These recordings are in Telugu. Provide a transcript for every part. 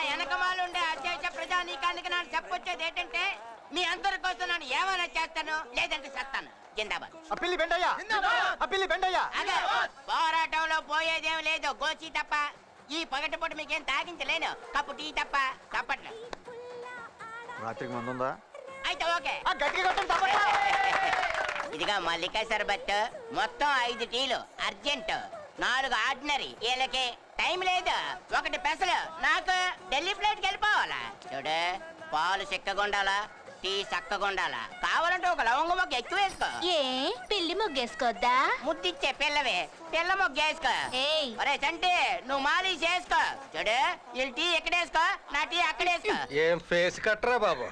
వెనకమాలుండే అత్యవస ప్రజానీకానికి నాకు చెప్పొచ్చేది ఏంటంటే మీ అందరి కోసం నేను ఏమైనా చేస్తాను, లేదంటే చేస్తాను. జిందాబాద్. అదే పోరాటంలో పోయేదేం లేదు, గోచి తప్ప. ఈ పగటిపూట మీకేం తాగించలేను, కప్పు టీ తప్ప. తప్పట్లు రాత్రికి మందుందా? అయితే ఓకే. ఇదిగా మల్లికా సర్బత్ మొత్తం 5 టీలు అర్జెంట్, 4 ఆర్డినరీ. వీళ్ళకి టైం లేదు. 1 పెసలు. నాకు ఢిల్లీ ఫ్లైట్ కి వెళ్ళిపోవాలా. చూడు, పాలు చిక్కగుండాలా, టీ చక్కగుండాలా. కావాలంటే ఒక లవంగ మొగ్గ ఎక్కువ వేసుకో. ఏ పిల్లి మొగ్గేసుకోద్దా? ముద్దిచ్చే పిల్లవే, పిల్ల మొగ్గ వేసుకో. ఒరే చంటి, నువ్వు మాలి చేసుకో. చూడు, వీళ్ళు టీ ఎక్కడేసుకో, నా టీ అక్కడేసుకో. ఏం ఫేస్ కట్టరా బాబు,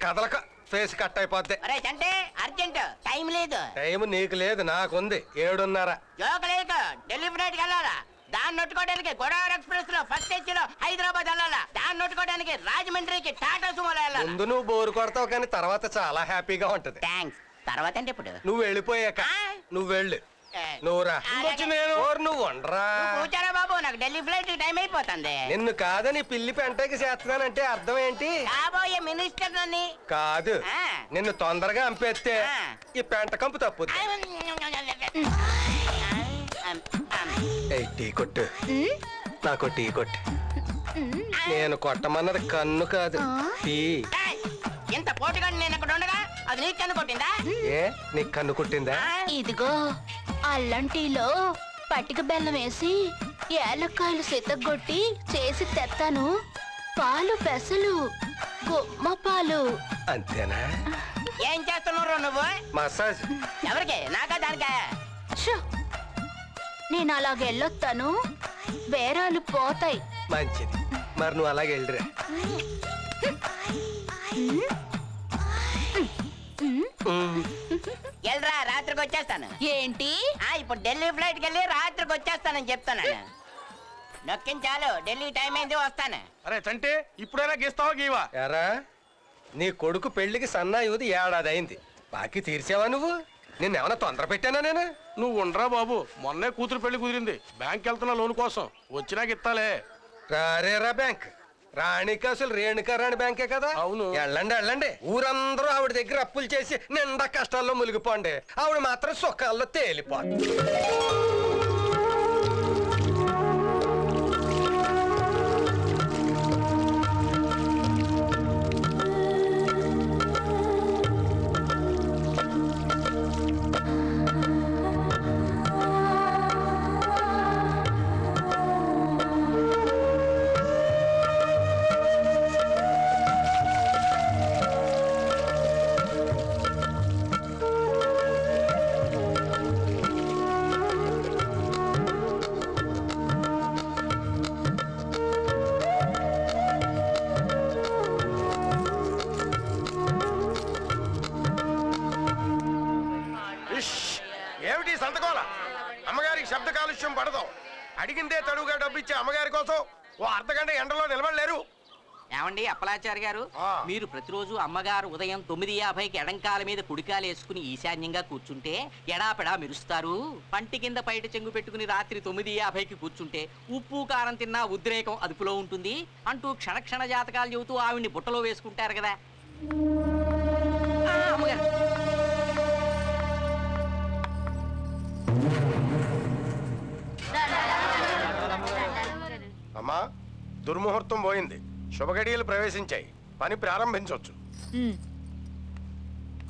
కదలక ఫేస్ కట్ అయిపోద్ది. ఒరే చంటి, అర్జెంట్, టైం లేదు. టైం నీకు లేదు, నాకుంది. 7:30. జోక లేదు, ఢిల్లీ ఫ్లైట్ కి వెళ్ళాలా. దాన్ని నొట్టుకోవడానికి గోదావరి ఎక్స్ప్రెస్ లో ఫస్ట్ ఏసీ లో హైదరాబాద్ వెళ్ళాలా. దాన్ని నొట్టుకోవడానికి రాజమండ్రికి టాటా సుమోలో వెళ్ళాలి. ముందు నువ్వు బోరు కొడతావు, కానీ తర్వాత చాలా హ్యాపీగా ఉంటది. థ్యాంక్స్. తర్వాత అంటే ఇప్పుడు నువ్వు వెళ్ళిపోయాక. నువ్వు వెళ్ళు, నువ్వురా. నువ్వు ఉండరా కూర్చారా బాబు, నాకు ఢిల్లీ ఫ్లైట్ టైం అయిపోతుంది. నిన్ను కాదని పిల్లి పెంటకి చేస్తున్నానంటే అర్థం ఏంటి? కాబోయే మినిస్టర్ నన్ను కాదు, నిన్ను తొందరగా అంపేస్తే ఈ పెంట కంపు తప్పుద్ది. టీ కొట్టు, నాకు టీ కొట్టు. నేను కొట్టమన్నది కన్ను కాదు, టీ. ఇంత పోటుగా నేను అక్కడ ఉండగా అది నీకు కన్ను కొట్టిందా? ఏ, నీకు కన్ను కొట్టిందా? ఇదిగో అల్లం టీలో పట్టిక బెల్లం వేసి ఏలక్కాయలు సితగొట్టి చేసి తెత్తాను. పాలు పెసలు, గుమ్మ పాలు. అంతేనా? ఏం చేస్తున్నావు నువ్వు? మసాజ్. ఎవరికి? నాకా దానికా? నేను అలాగే వెళ్ళొస్తాను, బేరాలు పోతాయి. మంచిది, మరి నువ్వు అలాగే వెళ్ళిరా. వెళ్ళరా, రాత్రికి వచ్చేస్తాను. ఏంటి? ఇప్పుడు ఢిల్లీ ఫ్లైట్ కి వెళ్ళి రాత్రికి వచ్చేస్తానని చెప్తాను. నొక్కించాలు, ఢిల్లీ టైం అయింది, వస్తాను. అరే చంటే, ఇప్పుడైనా గీస్తావా గీవా? ఎరా, నీ కొడుకు పెళ్లికి సన్నాయుది 1 ఏడాది అయింది. బాకీ తీర్చావా నువ్వు? నిన్నేమన్నా తొందర పెట్టానా నేను? నువ్వు ఉండరా బాబు, మొన్నే కూతురు పెళ్లి కుదిరింది. బ్యాంక్ వెళ్తున్నా లోన్ కోసం, వచ్చినాక ఇస్తాలే. రారేరా బ్యాంక్, రాణికి అసలు రేణుకా రాణి బ్యాంకే కదా. అవును. వెళ్ళండి వెళ్ళండి, ఊరందరూ ఆవిడ దగ్గర అప్పులు చేసి నిండా కష్టాల్లో మునిగిపోండి, ఆవిడ మాత్రం సుఖాల్లో తేలిపోండి. ఏమిటి సంతకోల? అమ్మగారికి శబ్ద కాలుష్యం పడదు. అడిగిందే తడువుగా డబ్బిచ్చే అమ్మగారి కోసం ఓ అర్ధగంట ఎండలో నిలబడలేరు. ఏమండి అప్పలాచారి గారు, మీరు ప్రతిరోజు అమ్మగారు ఉదయం 9:50కి ఎడంకాల మీద కుడికాలు వేసుకుని ఈశాన్యంగా కూర్చుంటే ఎడాపెడా మెరుస్తారు. పంటి కింద పైట చెంగు పెట్టుకుని రాత్రి 9:50కి కూర్చుంటే ఉప్పు కారం తిన్నా ఉద్రేకం అదుపులో ఉంటుంది అంటూ క్షణ జాతకాలు చెబుతూ ఆవిడ్ని బుట్టలో వేసుకుంటారు కదా. అమ్మగారు అమ్మా, దుర్ముహూర్తం పోయింది, శుభగడియలు ప్రవేశించాయి, పని ప్రారంభించవచ్చు.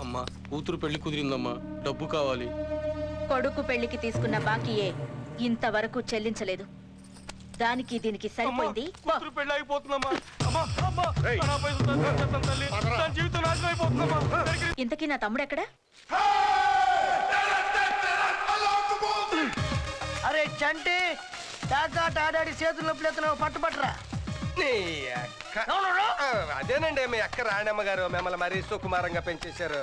అమ్మా, కూతురు పెళ్లి కుదిరిందమ్మా, డబ్బు కావాలి. కొడుకు పెళ్లికి తీసుకున్న బాకీయే ఇంతవరకు చెల్లించలేదు. దానికి దీనికి సరిపోయింది. కూతురు పెళ్లి అయిపోతుందమ్మా. జీవితం నాశనం అయిపోతుందమ్మా. ఇంతకీ నా తమ్ముడు ఎక్కడా? అరే చంటి, టాడాడి చేతులు నొప్పులు పట్టుపట్టరా. అదేనండి, మీ అక్క రాణమ్మ గారు మిమ్మల్ని మరీ సుకుమారంగా పెంచేశారు.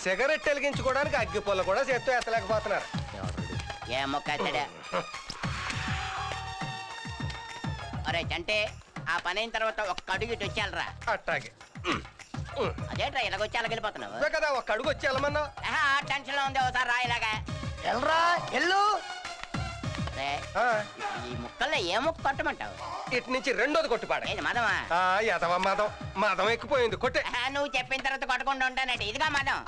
సిగరెట్ వెలిగించుకోవడానికి అగ్గిపుల్ల కూడా చేత్తో ఎత్తలేకపోతున్నారు. అరే చంటే, ఆ పని అయిన తర్వాత ఒక్క అడుగు ఇటు వచ్చేయాలరా. అట్టాగే. అదేట్రా ఇలాగొచ్చి అలాగ వెళ్ళిపోతున్నావు కదా, ఒక్క అడుగు వచ్చి వెళ్ళమన్నా. టెన్షన్ లో ఉంది, ఒకసారి రా ఇలాగా. ఎల్రా ఎల్లు. రే, ఆ, ఈ ముక్కల్లో ఏ ముక్క కొట్టమంటావు? ఇటు నుంచి రెండోది కొట్టుపాడ ఏది మదమా? యదవ మదం మదం ఎక్కిపోయింది కొట్టే. నువ్వు చెప్పిన తర్వాత కొట్టకుండా ఉంటానంటే ఇదిగా మదం.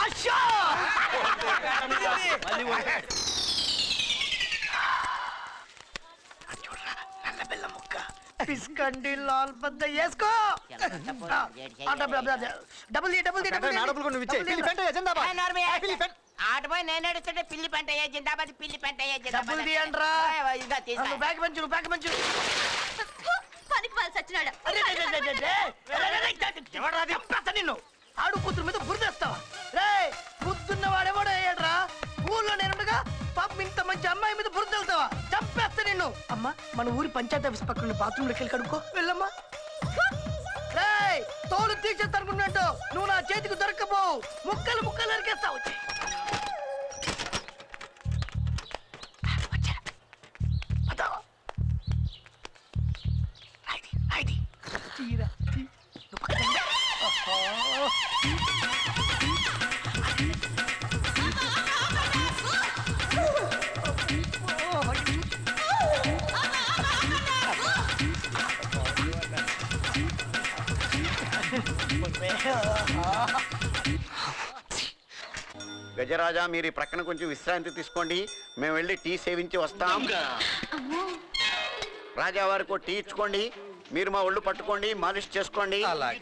పిస్కండి లాల్ బద్ద వేసుకో డబుల్ ఆటపోయి నేను నడుస్తుంటే పిల్లి పంట జిందాబాద్ పిల్లి పంట డబుల్ తీయండ్రా. బ్యాగ్ మంచు బ్యాగ్ మంచు పనికి వాళ్ళు సచ్చినాడు. నిన్ను ఆడు కూతురు మీద బురదేస్తావా? రే బుద్ధున్న వాడేవాడు అయ్యాడ్రా. ఊళ్ళో నేనుండగా పాపం ఇంత మంచి అమ్మాయి మీద బురద వెళ్తావా? చంపేస్తా నిన్ను. అమ్మా మన ఊరి పంచాయతీ ఆఫీస్ పక్కన బాత్రూమ్ లోకి వెళ్ళి కడుక్కో. వెళ్ళమ్మా. రే తోలు తీసేస్తానుకున్నట్టు నువ్వు నా చేతికి దొరకపోవు. ముక్కలు ముక్కలు నరికేస్తా. వచ్చి తీరా గజరాజా మీరు ఈ ప్రక్కన కొంచెం విశ్రాంతి తీసుకోండి, మేము వెళ్ళి టీ సేవించి వస్తాం. రాజావారికి టీ ఇచ్చుకోండి, మీరు మా ఒళ్ళు పట్టుకోండి, మాలిష్ చేసుకోండి. అలాగే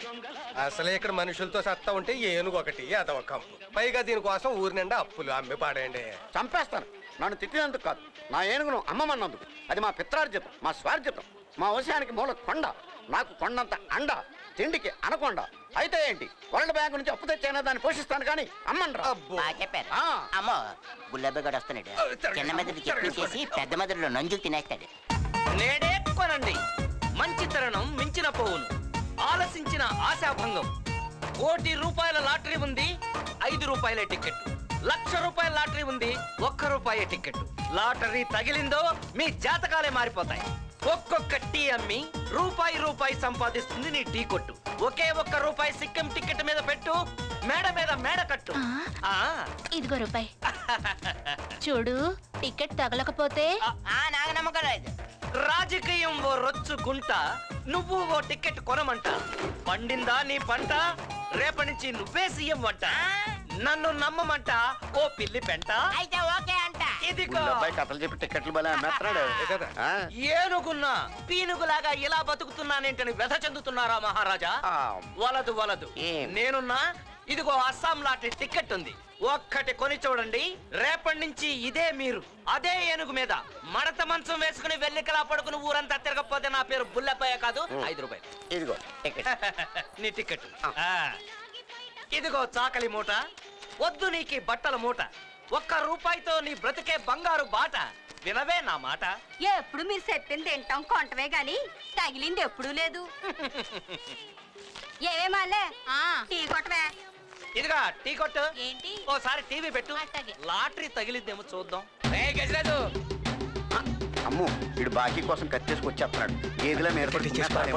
అసలే ఇక్కడ మనుషులతో సత్తా ఉంటే ఏనుగు ఒకటి అదొక కంపు. పైగా దీనికోసం ఊరి నిండా అప్పులు అమ్మి పాడేయండి. చంపేస్తాను. నన్ను తిట్టినందుకు కాదు, నా ఏనుగును అమ్మమన్నందుకు. అది మా పిత్రార్జితం, మా స్వార్జితం. మా వంశానికి మూల కొండ, నాకు కొండంత అండ, తిండికి అనకొండ. అయితే ఏంటి, వరల్డ్ బ్యాంక్ నుంచి అప్పు తెచ్చైనా దాన్ని పోషిస్తాను కానీ అమ్మనరా. బాగా చెప్పారు. అమ్మో గుల్లబ్బగడు వస్తున్నాడు. చిన్న మెదడు చెప్పి చేసి పెద్ద మెదడులో నంజులు తినేస్తాడు. నేడే కొనండి, మంచి తరుణం మించిన పోవును, ఆలసించిన ఆశాభంగం. ₹1,00,00,000 లాటరీ ఉంది, 5 రూపాయల టికెట్. ₹1,00,000 లాటరీ ఉంది, ₹1 టికెట్. లాటరీ తగిలిందో మీ జాతకాలే మారిపోతాయి. ఒక్కొక్క టీ అమ్మి రూపాయి సంపాదిస్తుంది నీ టీ కొట్టు. ఒకే ₹1 సిక్కం టికెట్ మీద పెట్టు, మేడ మీద మేడ కట్టు. ఇదిగో రూపాయి చూడు. టికెట్ తగలకపోతే నాకు నమ్మకం లేదు. రాజకీయం ఓ రొచ్చు గుంట, నువ్వు ఓ టికెట్ కొనమంట. పండిందా నీ పంట, రేపటి నుంచి నువ్వే సీఎం వంట. నన్ను నమ్మమంట ఓ పిల్లి పెంట. అయితే ఓకే అంట. ఇదిగో అబ్బాయి కథలు చెప్పి టికెట్లు బలే అమ్మేస్తున్నాడు. కదా ఏనుగున్నా పీనుగులాగా ఇలా బతుకుతున్నానేంటని వ్యధ చెందుతున్నారా మహారాజా? వలదు వలదు, నేనున్నా. ఇదిగో అస్సాం లాంటి టికెట్ ఉంది, ఒక్కటి కొని చూడండి. రేపటి నుంచి ఇదే మీరు అదే ఏనుగు మీద మడత మంచం వేసుకుని వెల్లికలా పడుకుని ఊరంతా తిరగకపోతే నా పేరు బుల్లెప్పయ్య కాదు. ₹5. ఇదిగో టికెట్. నీ టికెట్. ఇదిగో చాకలి మూట, వద్దు నీకి బట్టల మూట. ₹1 నీ బ్రతికే బంగారు బాట. వినవే నా మాట. ఎప్పుడు మీరు చెప్పింది తింటాం కొంటవే గాని తగిలింది ఎప్పుడూ లేదు. ఏమేమాలే టీ కొట్టవే. ఇదిగా టీ కొట్టు. ఏంటి? ఓసారి టీవీ పెట్టు, అట్టాగే. లాటరీ తగిలిద్దేమో చూద్దాం. గజరాజు, అమ్ము వీడు బాకీ కోసం కత్తేసుకు వచ్చేస్తున్నాడు. ఏదిలో ఏర్పాటు చేస్తాను.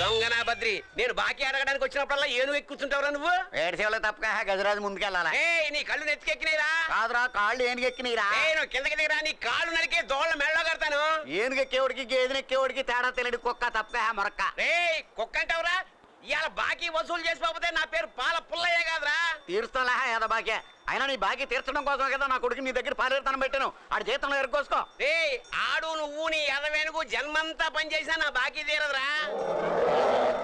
దొంగనా బద్రి, నేను బాకీ అడగడానికి వచ్చినప్పుడల్లా ఏను ఎక్కి కూర్చుంటావురా నువ్వు? ఏడ్చేవాళ్ళ తప్పక గజరాజు ముందుకెళ్ళాలా? నీ కళ్ళు నెత్తికెక్కినాయిరా? కాదురా, కాళ్ళు ఏనుగెక్కినీరా. నువ్వు కిందకి దిగరా, నీ కాళ్ళు నరికి దోళ్ళ మెళ్ళలో కడతాను. ఏనుగెక్కేవాడికి గేదెనెక్కేవాడికి తేడా తెలియదు కుక్క తప్పక మొరక్క. కుక్క అంటావురా? ఇవాళ బాకీ వసూలు చేసిపోతే నా పేరు పాల పుల్లయ్య కాదురా. తీరుస్తాలా ఏదో బాకీ. అయినా నీ బాకీ తీర్చడం కోసం కదా నా కొడుకు నీ దగ్గర పాలేరుతనం పెట్టాను. ఆడి జీతంలో ఎరుకోసుకో. ఆడు నువ్వు నీ ఎదవేనుకు జన్మంతా పనిచేసినా నా బాకీ తీరదురా.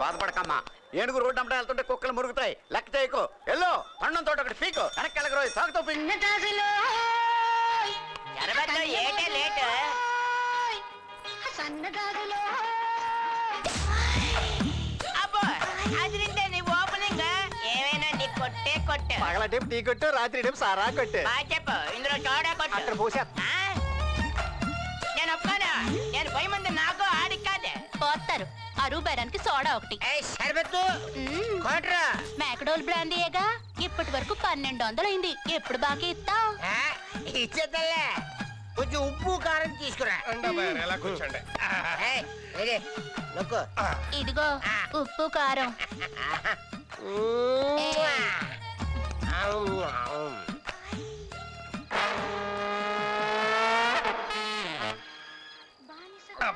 బాధపడకమ్మా, ఏనుగు రోడ్డు అంతా వెళ్తుంటే కుక్కలు మురుగుతాయి. లెక్క చేయకు. ఎల్లో అన్నం తోట ఒకటి పీకు, వెనక్కి వెళ్ళక రోజు తాగుతూ ఏటే లేట్. అబ్బో అది నీ ఓపెనింగ్. ఏమైనా నీ కొట్టే కొట్టు. పగల టైపు టీ కొట్టు, రాత్రి టైపు సారా కొట్టు. బాగా చెప్పు. ఇందులో చోడా కొట్టు. అక్కడ పోసా. నేను ఒప్పుకోను. నేను 10 మంది నాకు ఆడికి కాదే పోతారు. అరువు బేరానికి సోడా ఒకటి. సరిపెత్తు కొట్రా. మేకడోల్ బ్రాందీయేగా. ఇప్పటి వరకు 1200 అయింది. ఎప్పుడు బాకీ ఇస్తావు? ఇచ్చేద్దలే. కొంచెం ఉప్పు కారం తీసుకురా. ఎలా కూర్చోండి. ఇదిగో ఉప్పు కారం.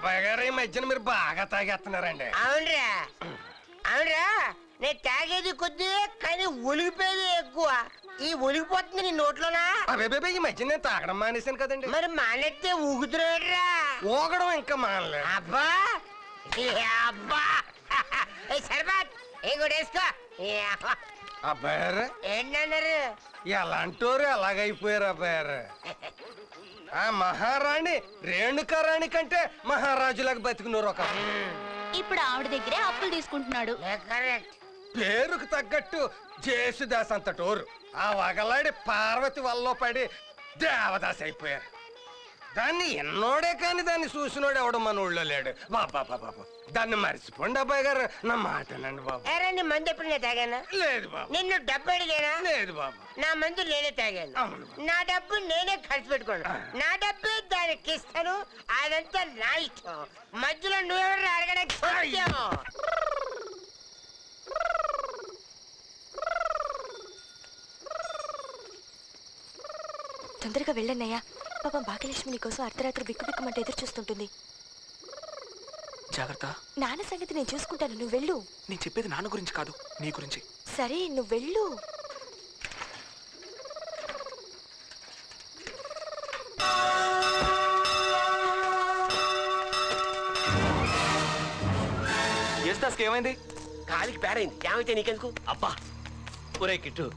అబ్బాయి గారు ఈ మధ్యన మీరు బాగా తాగేస్తున్నారండి. అవునరా అవునరా నేను తాగేది కొద్ది కానీ ఒలిగిపోయేది ఎక్కువ. ఈ ఒలిగిపోతుంది నీ నోట్లోనా? అబ్బాయి ఈ మధ్య నేను తాగడం మానేశాను కదండి. మరి మానేస్తే ఊగుతున్నాడురా. ఊగడం ఇంకా మానలేదు. అబ్బా ఏ అబ్బా సర్బాత్ ఇంకోటేసుకో. అబ్బాయి గారు ఏంటన్నారు? ఎలాంటోరు ఎలాగైపోయారు అబ్బాయి గారు. ఆ మహారాణి రేణుకారాణి కంటే మహారాజులకు బతికినోరు ఒక. ఇప్పుడు ఆవిడ దగ్గరే అప్పులు తీసుకుంటున్నాడు. కరెక్ట్. పేరుకు తగ్గట్టు జేసుదాస్ అంతటోరు. ఆ వగలాడి పార్వతి వల్ల పడి దేవదాస్ అయిపోయారు. దాన్ని ఎన్నోడే కాని దాన్ని చూసినోడు ఎవడు మన ఊళ్ళో లేడు. బాబా బాబా దాన్ని మర్చిపోండి అబ్బాయి గారు. నా మాటనండి బాబు. నీ మందు ఎప్పుడు నేను తాగాను? లేదు బాబు. నిన్ను డబ్బు అడిగానా? లేదు బాబు. నా మందు నేనే తాగాను. అవును. నా డబ్బు నేనే ఖర్చు పెట్టుకోను. నా డబ్బే దానికి ఇస్తాను. అదంతా నా ఇష్టం. మధ్యలో నువ్వెవరు అడగడానికి సాధ్యం? తొందరగా వెళ్ళన్నయ్యా. పాపం భాగ్యలక్ష్మి నీకోసం అర్ధరాత్రి బిక్కుబిక్కుమంటే ఎదురు చూస్తుంటుంది. జాగ్రత్త. నాన్న సంగతి నేను చూసుకుంటాను, నువ్వు వెళ్ళు. నేను చెప్పేది నాన్న గురించి కాదు, నీ గురించి. సరే నువ్వు వెళ్ళు. యేసుదాస్కి ఏమైంది? కాలికి పేరైంది. ఏమైతే నీకెందుకు? అబ్బా ఒరే కిట్టు,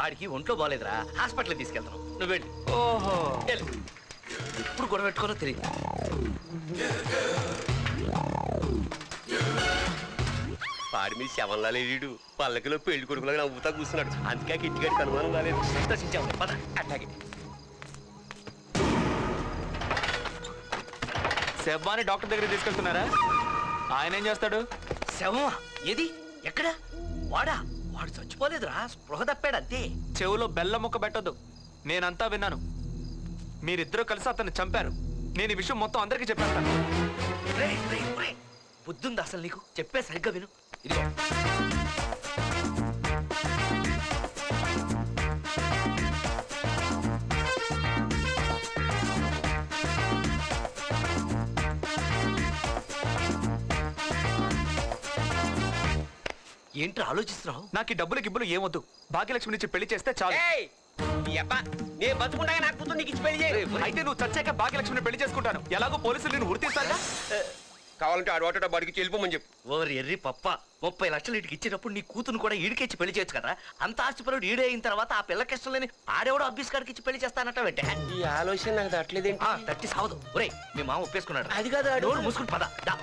ఆడికి ఒంట్లో బాగాలేదురా, హాస్పిటల్ తీసుకెళ్తాను. నువ్వు వెళ్ళి. ఓహో, ఇప్పుడు గొడవ పెట్టుకోనో తెలియదు. పాడి మీద శవంలా లేడు, పల్లకిలో పెళ్లి కొడుకులాగా నవ్వుతా కూర్చున్నాడు. అందుకే కిట్టిగాడికి అనుమానం రాలేదు. సంతోషించావు పద. అట్లాగే శవాన్ని డాక్టర్ దగ్గర తీసుకెళ్తున్నారా? ఆయన ఏం చేస్తాడు? శవమా? ఏది? ఎక్కడ? వాడా? వాడు చచ్చిపోలేదురా, స్పృహ తప్పాడు అంతే. చెవులో బెల్లం ముక్క పెట్టొద్దు. నేనంతా విన్నాను. మీరిద్దరూ కలిసి అతన్ని చంపారు. నేను ఈ విషయం మొత్తం అందరికీ చెప్పేస్తాను. బుద్ధుంది అసలు నీకు? చెప్పే సరిగ్గా విను. ఇదిగో ఏంట్రా ఆలోచిస్తున్నావు? నాకు ఈ డబ్బులు గిబ్బులు ఏమొద్దు. భాగ్యలక్ష్మి నుంచి పెళ్లి చేస్తే చాలు. నేను బతుకుండగా నాకు కూతురు నీకు ఇచ్చి పెళ్లి చేయి. అయితే నువ్వు చచ్చాక భాగ్యలక్ష్మిని పెళ్లి చేసుకుంటాను. ఎలాగో పోలీసులు నేను ఉరితీస్తాగా. కావాలంటే ఆడవాట బడికి వెళ్ళిపోమని చెప్పు. ఓరి ఎర్రి పప్ప, 30 లక్షలు ఇటుకి ఇచ్చినప్పుడు నీ కూతురు కూడా ఈడికిచ్చి పెళ్లి చేయొచ్చు కదా. అంత ఆస్తిపరుడు ఈడే అయిన తర్వాత ఆ పిల్లకి ఇష్టం లేని ఆడేవాడు అబ్బీస్ కాడికి ఇచ్చి పెళ్లి చేస్తానట వెంటే. ఈ ఆలోచన నాకు తట్టలేదేంటి? తట్టి సావదు. ఒరే మీ మామ ఒప్పేసుకున్నాడు. అది కాదు, నోరు మూసుకుని పద. దా.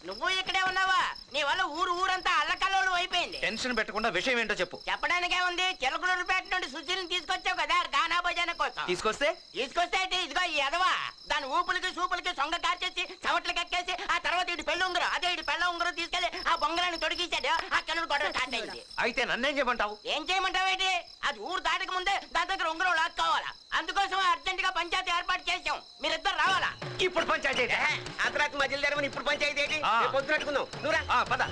నువ్వు ఇక్కడే ఉన్నావా? నీ వల్ల ఊరంతా అల్లకల్లోలు అయిపోయింది. టెన్షన్ పెట్టకుండా విషయం ఏంటో చెప్పు. చెప్పడానికే ఉంది. చిలకలూరుపేట నుండి సుశీల్ని తీసుకొచ్చావు కదా గానా భోజన కోసం. తీసుకొస్తే అయితే ఇదిగో ఈ ఎదవా దాని ఊపులకి సూపులకి సొంగ కార్చేసి చవట్లు కక్కేసి ఆ తర్వాత ఇటు పెళ్ళి ఉంగరం అదే ఇటు పెళ్ళ ఉంగరం తీసుకెళ్లి ఆ బొంగరాన్ని తొడిగేశాడు. ఆ కింద గొడవ స్టార్ట్ అయింది. అయితే నన్నేం చేయమంటావు? ఏం చేయమంటావు ఏంటి? అది ఊరు దాటక ముందే దాని దగ్గర ఉంగరం లాక్కోవాలా. అందుకోసం అర్జెంట్ గా పంచాయతీ ఏర్పాటు చేసాం. మీరిద్దరు రావాలా? ఇప్పుడు పంచాయతీ అర్ధరాత్రి మధ్యలో జరగమని ఇప్పుడు పంచాయతీ ఏంటి? పొద్దునట్టుకుందాం. నువ్వురా. పద.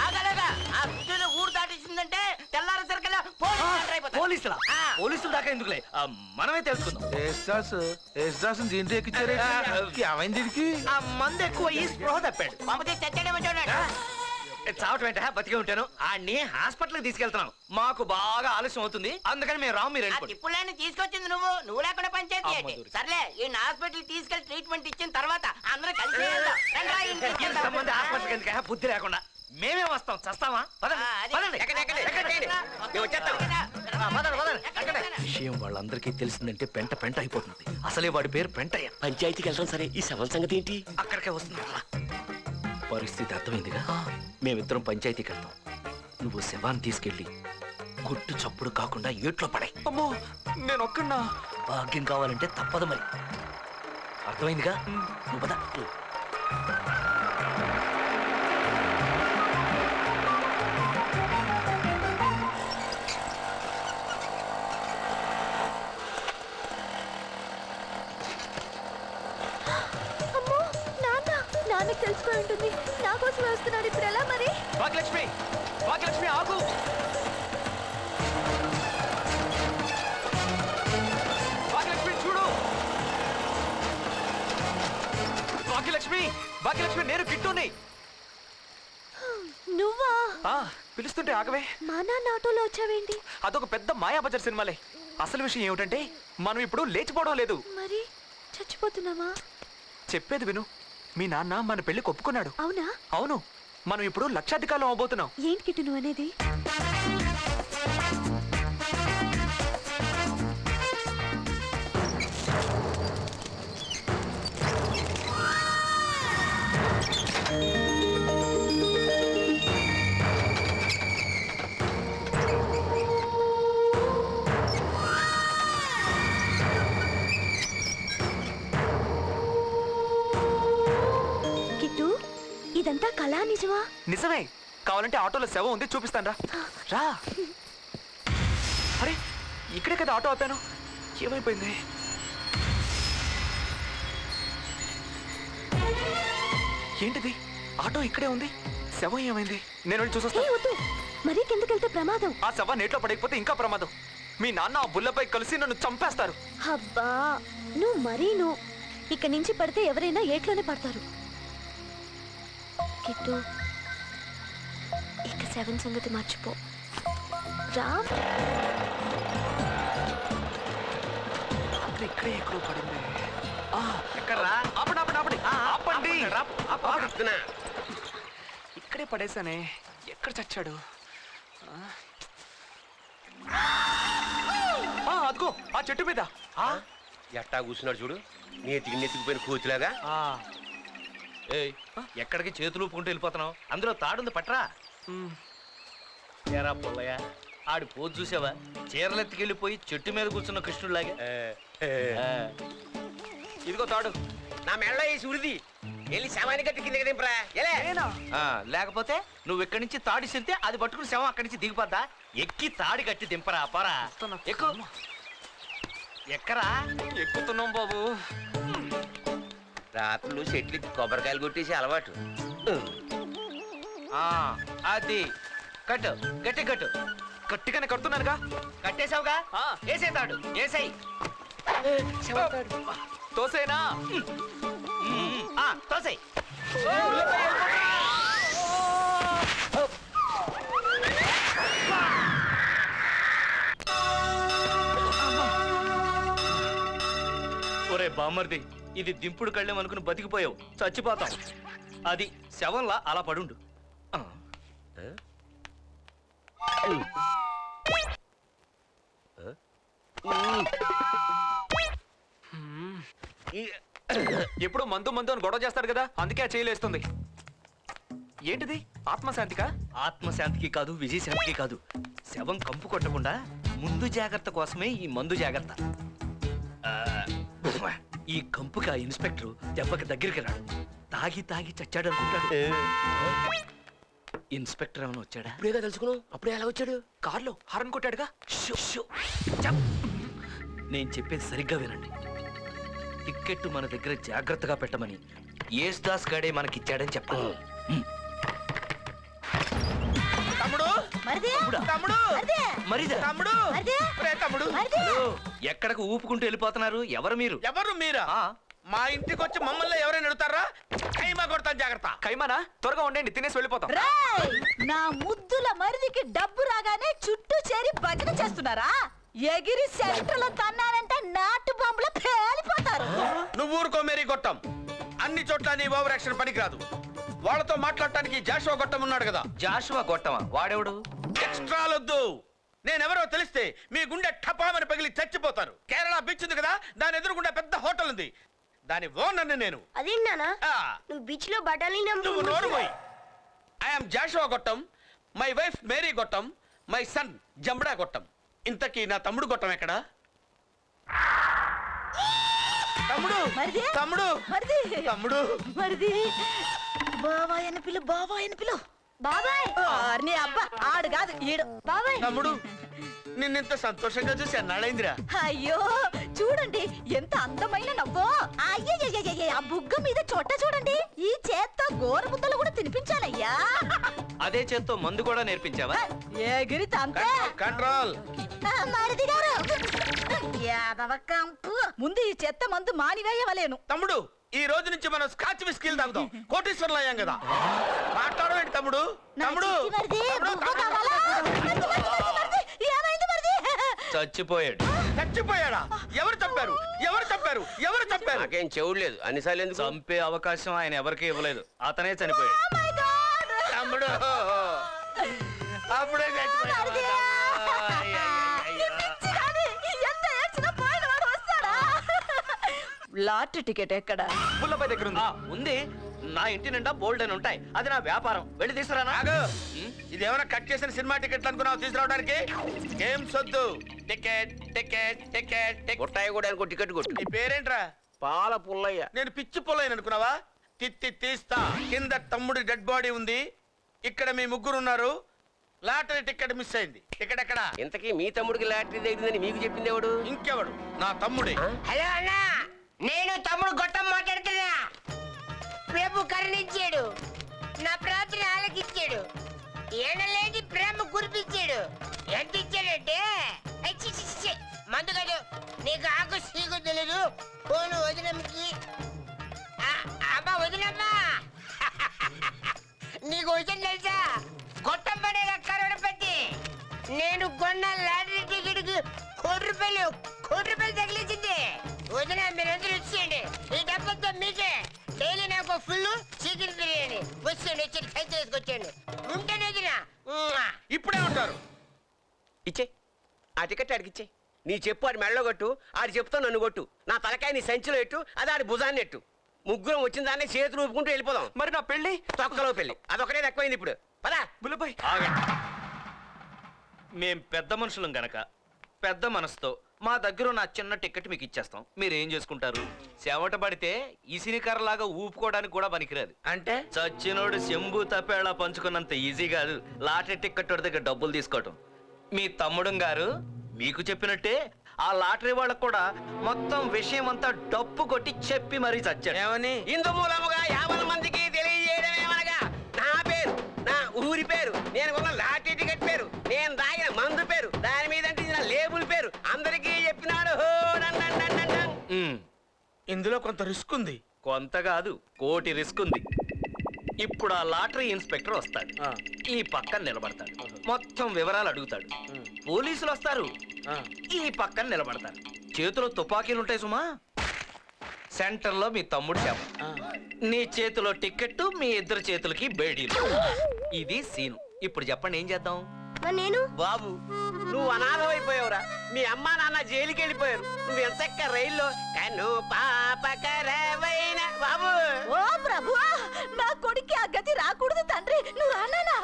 ఆగలేగా ఆ సుశీల ఊరు దాటేసిందంటే తెల్లారి సరికల్లా పోలీసులా? పోలీసులు దాకా ఎందుకులే, మనమే తెలుసుకుందాం. దీంట్లో ఎక్కించారు. ఆ మందు ఎక్కువ ఈ స్పృహ తప్పాడు. పంపతి చచ్చాడేమో చూడండి. చావటం ఏంట? బతికే ఉంటాను. ఆడిని హాస్పిటల్కి తీసుకెళ్తున్నాం. మాకు బాగా ఆలస్యం అవుతుంది, అందుకని మేము రాము. మీరు వెళ్ళిపోండి. ఇప్పుడుని తీసుకొచ్చింది నువ్వు లేకుండా పంచాయతీ ఏంటి? సర్లే ఈ హాస్పిటల్ తీసుకెళ్లి ట్రీట్మెంట్ ఇచ్చిన తర్వాత అందరూ కలిసి ఇంతమంది హాస్పిటల్కి ఎందుకు? బుద్ధి లేకుండా మేమే వస్తాం. చస్తావా? విషయం వాళ్ళందరికీ తెలిసిందంటే పెంట పెంట అయిపోతుంది. అసలే వాడి పేరు పెంటయ్య. పంచాయతీకి వెళ్తాం సరే, ఈ శవం సంగతి ఏంటి? అక్కడికే వస్తుంది. పరిస్థితి అర్థమైందిగా. మేమిద్దరం పంచాయతీకి వెళ్తాం. నువ్వు శవాన్ని తీసుకెళ్ళి గుట్టు చప్పుడు కాకుండా ఏట్లో పడాయి. అమ్మో, నేను ఒక్కన్నా. భాగ్యం కావాలంటే తప్పదు మరి. అర్థమైందిగా? నువ్వు పద. అమ్మో నాన్న నాన్నకి తెలిసిపోయి ఉంటుంది. నా కోసం వస్తున్నాడు. ఇప్పుడు ఎలా మరి? భాగ్యలక్ష్మి భాగ్యలక్ష్మి ఆగు. భాగ్యలక్ష్మి చూడు. భాగ్యలక్ష్మి భాగ్యలక్ష్మి నేను కిట్టుని. నువ్వా? పిలుస్తుంటే ఆగవే. మా నాన్న ఆటోలో వచ్చావేంటి? అదొక పెద్ద మాయాబజార్ సినిమాలే. అసలు విషయం ఏమిటంటే మనం ఇప్పుడు లేచిపోవడం లేదు. మరి చచ్చిపోతున్నావా? చెప్పేది విను. మీ నాన్న మన పెళ్లి ఒప్పుకున్నాడు. అవునా? అవును. మనం ఇప్పుడు లక్షాధికారం అవబోతున్నాం. ఏంటి కిట్టు నువ్వు అనేది? కిట్టు ఇదంతా కళా నిజమా? నిజమే. కావాలంటే ఆటోలో శవం ఉంది, చూపిస్తాను రా. రా. అరే ఇక్కడే కదా ఆటో ఆపాను. ఏమైపోయింది? ఏంటిది? ఆటో ఇక్కడే ఉంది, శవం ఏమైంది? నేను వెళ్ళి చూసొస్తా. మరి కిందకెళ్తే ప్రమాదం. ఆ శవం నీటిలో పడకపోతే ఇంకా ప్రమాదం. మీ నాన్న ఆ బుల్లపై కలిసి నన్ను చంపేస్తారు. అబ్బా నువ్వు మరీను. ఇక్కడి నుంచి పడితే ఎవరైనా ఏట్లోనే పడతారు. కిట్టు ఇక 7 సంగతి మర్చిపో. రామ్ ఇక్కడే ఎక్కడో పడింది. ఎక్కడ్రా? ఆపండి ఆపండి ఆపండి ఆపండి. ఇక్కడే పడేసానే. ఎక్కడ చచ్చాడు? అదిగో ఆ చెట్టు మీద. ఎట్టా కూర్చున్నాడు చూడు, నెత్తికిపోయిన కోతిలాగా. ఎక్కడికి చేతులు ఊపుకుంటూ వెళ్ళిపోతున్నావు? అందులో తాడుంది పట్రా. ఏరా పుల్లయ్య, ఆడి పోజు చూసావా? చీరలెత్తికెళ్ళిపోయి చెట్టు మీద కూర్చున్న కృష్ణుడిలాగా. ఇదిగో తాడు. నా మెడలో వేసి ఉరిది వెళ్ళి శవాన్ని గట్టి కిందకి దింపరా. లేకపోతే నువ్వు ఇక్కడి నుంచి తాడి సిరితే అది పట్టుకుని శవం అక్కడి నుంచి దిగిపోద్దా? ఎక్కి తాడి కట్టి దింపరా. పరా ఎక్కు. ఎక్కరా? ఎక్కుతున్నాం బాబు. రాత్రులు చెట్లు కొబ్బరికాయలు కొట్టేసి అలవాటు. అది కట్టు, గట్టి కట్టు. గట్టిగానే కడుతున్నానుగా. కట్టేశావుగా? వేసే తాడు వేసాయి. తోసేనా? తోసాయి. ఒరే బామ్మర్ది, ఇది దింపుడు కళ్ళెం అనుకుని బతికిపోయావు. చచ్చిపోతాం. అది శవంలా అలా పడుండు. ఎప్పుడు మందు మందు అని గొడవ చేస్తాడు కదా, అందుకే చేయలేస్తుంది. ఏంటిది? ఆత్మశాంతికా? ఆత్మశాంతికి కాదు, విజయశాంతికి కాదు. శవం కంపు కొట్టకుండా ముందు జాగ్రత్త కోసమే ఈ మందు జాగ్రత్త. ఈ కంపుకి ఆ ఇన్స్పెక్టర్ దెబ్బకి దగ్గరికి రాడు. తాగి తాగి చచ్చాడు అనుకుంటాడు. ఇన్స్పెక్టర్ ఏమైనా వచ్చాడా? ఇప్పుడేగా తెలుసుకున్నావు. అప్పుడే ఎలా వచ్చాడు? కార్లో హారన్ కొట్టాడుగా. నేను చెప్పేది సరిగ్గా వినండి. టిక్కెట్ మన దగ్గర జాగ్రత్తగా పెట్టమని యేసుదాస్ గాడే మనకిచ్చాడని చెప్పాలి. తమ్ముడు తమ్ముడు మరిదా? తమ్ముడు తమ్ముడు ఎక్కడికి ఊపుకుంటూ వెళ్ళిపోతున్నారు? ఎవరు మీరు? ఎవరు మీరా? మా ఇంటికి వచ్చి మమ్మల్ని ఎవరైనా అడుగుతారా? కైమా కొడతాను, జాగ్రత్త. కైమానా? త్వరగా ఉండండి, తినేసి వెళ్ళిపోతాం. నా ముద్దుల మరిదికి డబ్బు రాగానే చుట్టూ చేరి భజన చేస్తున్నారా? ఎగిరి సెంటర్లో తన్నారంటే నాటు బాంబులో పేలిపోతారు. నువ్వు ఊరుకో మేరీ గొట్టం. అన్ని చోట్ల నీ ఓవర్ యాక్షన్ పనికిరాదు. వాళ్ళతో మాట్లాడటానికి జాషువా గొట్టం ఉన్నాడు కదా. జాషువా గొట్టమా? వాడెవడు? ఎక్స్ట్రాలొద్దు. నేనెవరో తెలిస్తే మీ గుండె టపామని పగిలి చచ్చిపోతారు. కేరళ బీచ్ ఉంది కదా, దాని ఎదురుగుండా పెద్ద హోటల్ ఉంది. దాని ఓనర్ని నేను. అదేంటన్నా నువ్వు బీచ్ లో బఠానీ నువ్వు నోరు పోయి. ఐఎమ్ జాషువా గొట్టం. మై వైఫ్ మేరీ గొట్టం. మై సన్ జంబడా గొట్టం. ఇంతకీ నా తమ్ముడు గొట్టం ఎక్కడా? తమ్ముడు తమ్ముడు తమ్ముడు బాబాయ్ అని పిలు, బాబాయ్ అని పిలు. బాబాయ్ నీ అబ్బా ఆడు కాదు ఈడు. బాబాయ్ తమ్ముడు, నిన్నింత సంతోషంగా చూసి అన్నాడైందిరా. అయ్యో చూడండి ఎంత అందమైన నవ్వో. అయ్యయ్యయ్యయ్య ఆ బుగ్గ మీద చొట్ట చూడండి. ఈ చేత్తో గోరు ముద్దలు కూడా తినిపించాలయ్యా. అదే చేత్తో మందు కూడా నేర్పించావా? ఎగిరి తంతే. కంట్రోల్. మరిది గారు, యాదవ కంపు. ముందు ఈ చెత్త మందు మానివేయవలేను. తమ్ముడు, ఈ రోజు నుంచి మనం స్కాచ్ విస్కీలు తాగుతాం. కోటీశ్వరులు అయ్యాం కదా. మాట్లాడవేంటి తమ్ముడు? తమ్ముడు చచ్చిపోయాడు. చచ్చిపోయాడా? ఎవరు చంపారు? ఎవరు చంపారు? ఎవరు చంపారు? నాకేం చెవుడు లేదు అన్నిసార్లు ఎందుకు చంపే అవకాశం ఆయన ఎవరికీ ఇవ్వలేదు. అతనే చనిపోయాడు. తమ్ముడు అప్పుడే లాటరీ టికెట్ ఎక్కడ? పుల్లపై దగ్గర ఉంది. ఉంది. నా ఇంటి నిండా బోల్డ్ అని ఉంటాయి. అది నా వ్యాపారం. వెళ్ళి తీసుకురానా? ఇదేమైనా కట్ చేసిన సినిమా టికెట్లు అనుకున్నావు తీసుకురావడానికి? గేమ్స్ వద్దు. టికెట్ టికెట్ టికెట్ కొట్టాయి కూడా అనుకో టికెట్ కొట్టు. నీ పేరేంట్రా? పాల పుల్లయ్య. నేను పిచ్చి పుల్లయ్య అనుకున్నావా? తిత్తి తీస్తా. కింద తమ్ముడి డెడ్ బాడీ ఉంది. ఇక్కడ మీ ముగ్గురు ఉన్నారు. లాటరీ టికెట్ మిస్ అయింది. టికెట్ ఎక్కడ? ఇంతకీ మీ తమ్ముడికి లాటరీ తగిలిందని మీకు చెప్పింది ఎవడు? ఇంకెవడు? నా తమ్ముడే. హలో అన్నా, నేను తమ్ముడు గొట్టం మాట్లాడుతున్నా. ప్రభు కరుణించాడు, నా ప్రార్థన ఆలకించాడు, ఏడలేని ప్రేమ కురిపించాడు. ఎంత ఇచ్చాడంటే మందు కాదు, నీకు ఆకు సీకు తెలియదు. ఫోను వదినమ్మకి. అమ్మా వదినమ్మా, నీకు విషయం తెలుసా? గొట్టం పడే కరోడపతి నేను కొన్న లాటరీ టికెట్కి కోటి రూపాయలు తగిలించింది. వదిన మీరందరూ వచ్చేయండి. ఈ డబ్బంతా మీకే. డైలీ నాకు ఫుల్ చికెన్ బిర్యానీ. వచ్చేయండి, వచ్చి ఖైతు వేసుకొచ్చేయండి. ఉంటేనే వదిన. ఇప్పుడే ఉంటారు. ఇచ్చే ఆ టికెట్ ఆడికి ఇచ్చే. నీ చెప్పు ఆడి మెడలో కొట్టు, ఆడి చెప్తా నన్ను కొట్టు. నా తలకాయ నీ సంచిలో ఎట్టు, అది ఆడి భుజాన్ని ఎట్టు. ముగ్గురం వచ్చిన దాన్ని చేతులు ఊపుకుంటూ వెళ్ళిపోదాం. మరి నా పెళ్లి? తొక్కలో పెళ్లి. అదొకటే ఎక్కువైంది ఇప్పుడు. పదా బుల్లబాయ్. మేం పెద్ద మనుషులం గనక పెద్ద మనసుతో మా దగ్గర నా చిన్న టికెట్ మీకు ఇచ్చేస్తాం. మీరేం చేసుకుంటారు? చెమట పడితే ఇసినికర్రలాగా ఊపుకోవడానికి కూడా పనికిరాదు. అంటే చచ్చినోడు శంభు తప్పేలా పంచుకున్నంత ఈజీ కాదు లాటరీ టికెట్ దగ్గర డబ్బులు తీసుకోవటం. మీ తమ్ముడు గారు మీకు చెప్పినట్టే ఆ లాటరీ వాళ్ళకు కూడా మొత్తం విషయం అంతా డప్పు కొట్టి చెప్పి మరీ చచ్చాడు. ఏమని? ఇందు మూలముగా 50 మందికి తెలియజేయడం ఏమనగా నా పేరు, నా ఊరి పేరు, నేను కొన్న లాటరీ టికెట్ పేరు, నేను తాగిన మందు పేరు, దాని మీద అంటించిన లేబుల్ పేరు అందరికీ చెప్పినాడు. ఇందులో కొంత రిస్క్ ఉంది. కొంత కాదు, కోటి రిస్క్ ఉంది. ఇప్పుడు ఆ లాటరీ ఇన్స్పెక్టర్ వస్తాడు. ఈ పక్కన నిలబడతాడు. మొత్తం వివరాలు అడుగుతాడు. పోలీసులు వస్తారు. ఈ పక్కన నిలబడతారు. చేతిలో తుపాకీలు ఉంటాయి సుమా. సెంటర్ లో మీ తమ్ముడు శవం. నీ చేతిలో టికెట్, మీ ఇద్దరు చేతులకి బేడీలు. ఇది సీను. ఇప్పుడు చెప్పండి ఏం చేద్దాం? నేను బాబు నువ్వు అనాథమైపోయావురా. మీ అమ్మా నాన్న జైలుకి వెళ్ళిపోయారు. నువ్వు ఎంతక్క రైల్లో కన్ను పాపకరవైన బాబు. ఓ ప్రభు, నా కొడుక్కి ఆ గతి రాకూడదు తండ్రి. నువ్వు రానా?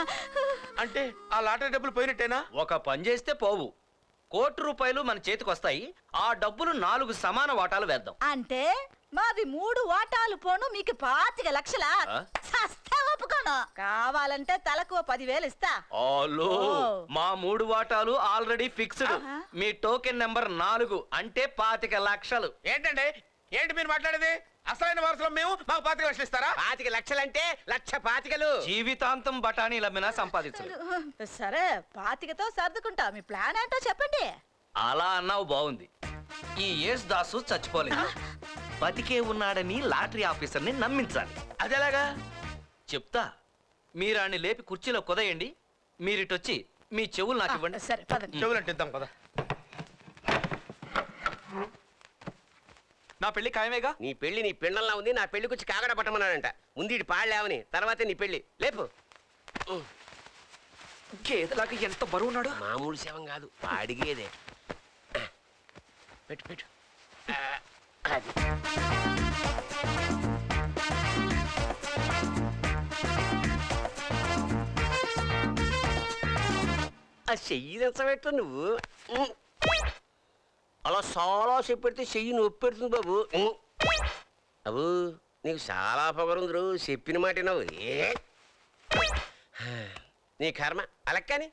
అంటే ఆ లాటరీ డబ్బులు పోయినట్టేనా? ఒక పని చేస్తే పోవు. ₹1,00,00,000 మన చేతికి వస్తాయి. ఆ డబ్బులు 4 సమాన వాటాలు వేద్దాం. అంటే మావి 3 వాటాలు పోను, మీకు 25 లక్షలా? సస్తా ఒప్పుకోను. కావాలంటే తలకు 10,000 ఇస్తా. ఆలో, మా 3 వాటాలు ఆల్రెడీ ఫిక్స్డ్. మీ టోకెన్ నెంబర్ 4 అంటే 25 లక్షలు. ఏంటంటే ఏంటి మీరు మాట్లాడేది? అసలైన వారసులం మేము, మాకు 25 లక్షలు ఇస్తారా? 25 లక్షలంటే 1,25,000. జీవితాంతం బఠానీ లమ్మినా సంపాదించలేదు. సరే, 25తో సర్దుకుంటా. మీ ప్లాన్ ఏంటో చెప్పండి. అలా అన్నావు బాగుంది. ఈ యేసు దాసు చచ్చిపోలేదు, బతికే ఉన్నాడని లాటరీ ఆఫీసర్ని నమ్మించాలి. అదేలాగా చెప్తా. మీరాన్ని లేపి కుర్చీలో కుదయండి. మీరిటొచ్చి మీ చెవులు నాకు ఇవ్వండి. సరే పదండి. చెవులు అంటే ఇద్దాం కదా. నా పెళ్లి ఖాయమేగా? నీ పెళ్లి నీ పిండంలా ఉంది. నా పెళ్లికి వచ్చి కాగడ పట్టమన్నాడంట. ముందు ఇటు పాడలేవని, తర్వాతే నీ పెళ్లి. లేపు. గేదెలాగా ఎంత బరువున్నాడు. మామూలు శవం కాదు, పాడిగేదే. పెట్టు పెట్టు. అది ఆ చెయ్యి తెచ్చబెట్టు నువ్వు. అలా చాలా సేపు పెడితే చెయ్యి నొప్పి పెడుతుంది బాబు. అవు నీకు చాలా పొగరుందరు. చెప్పిన మాట నువ్వు నీ కర్మ. అలక్కని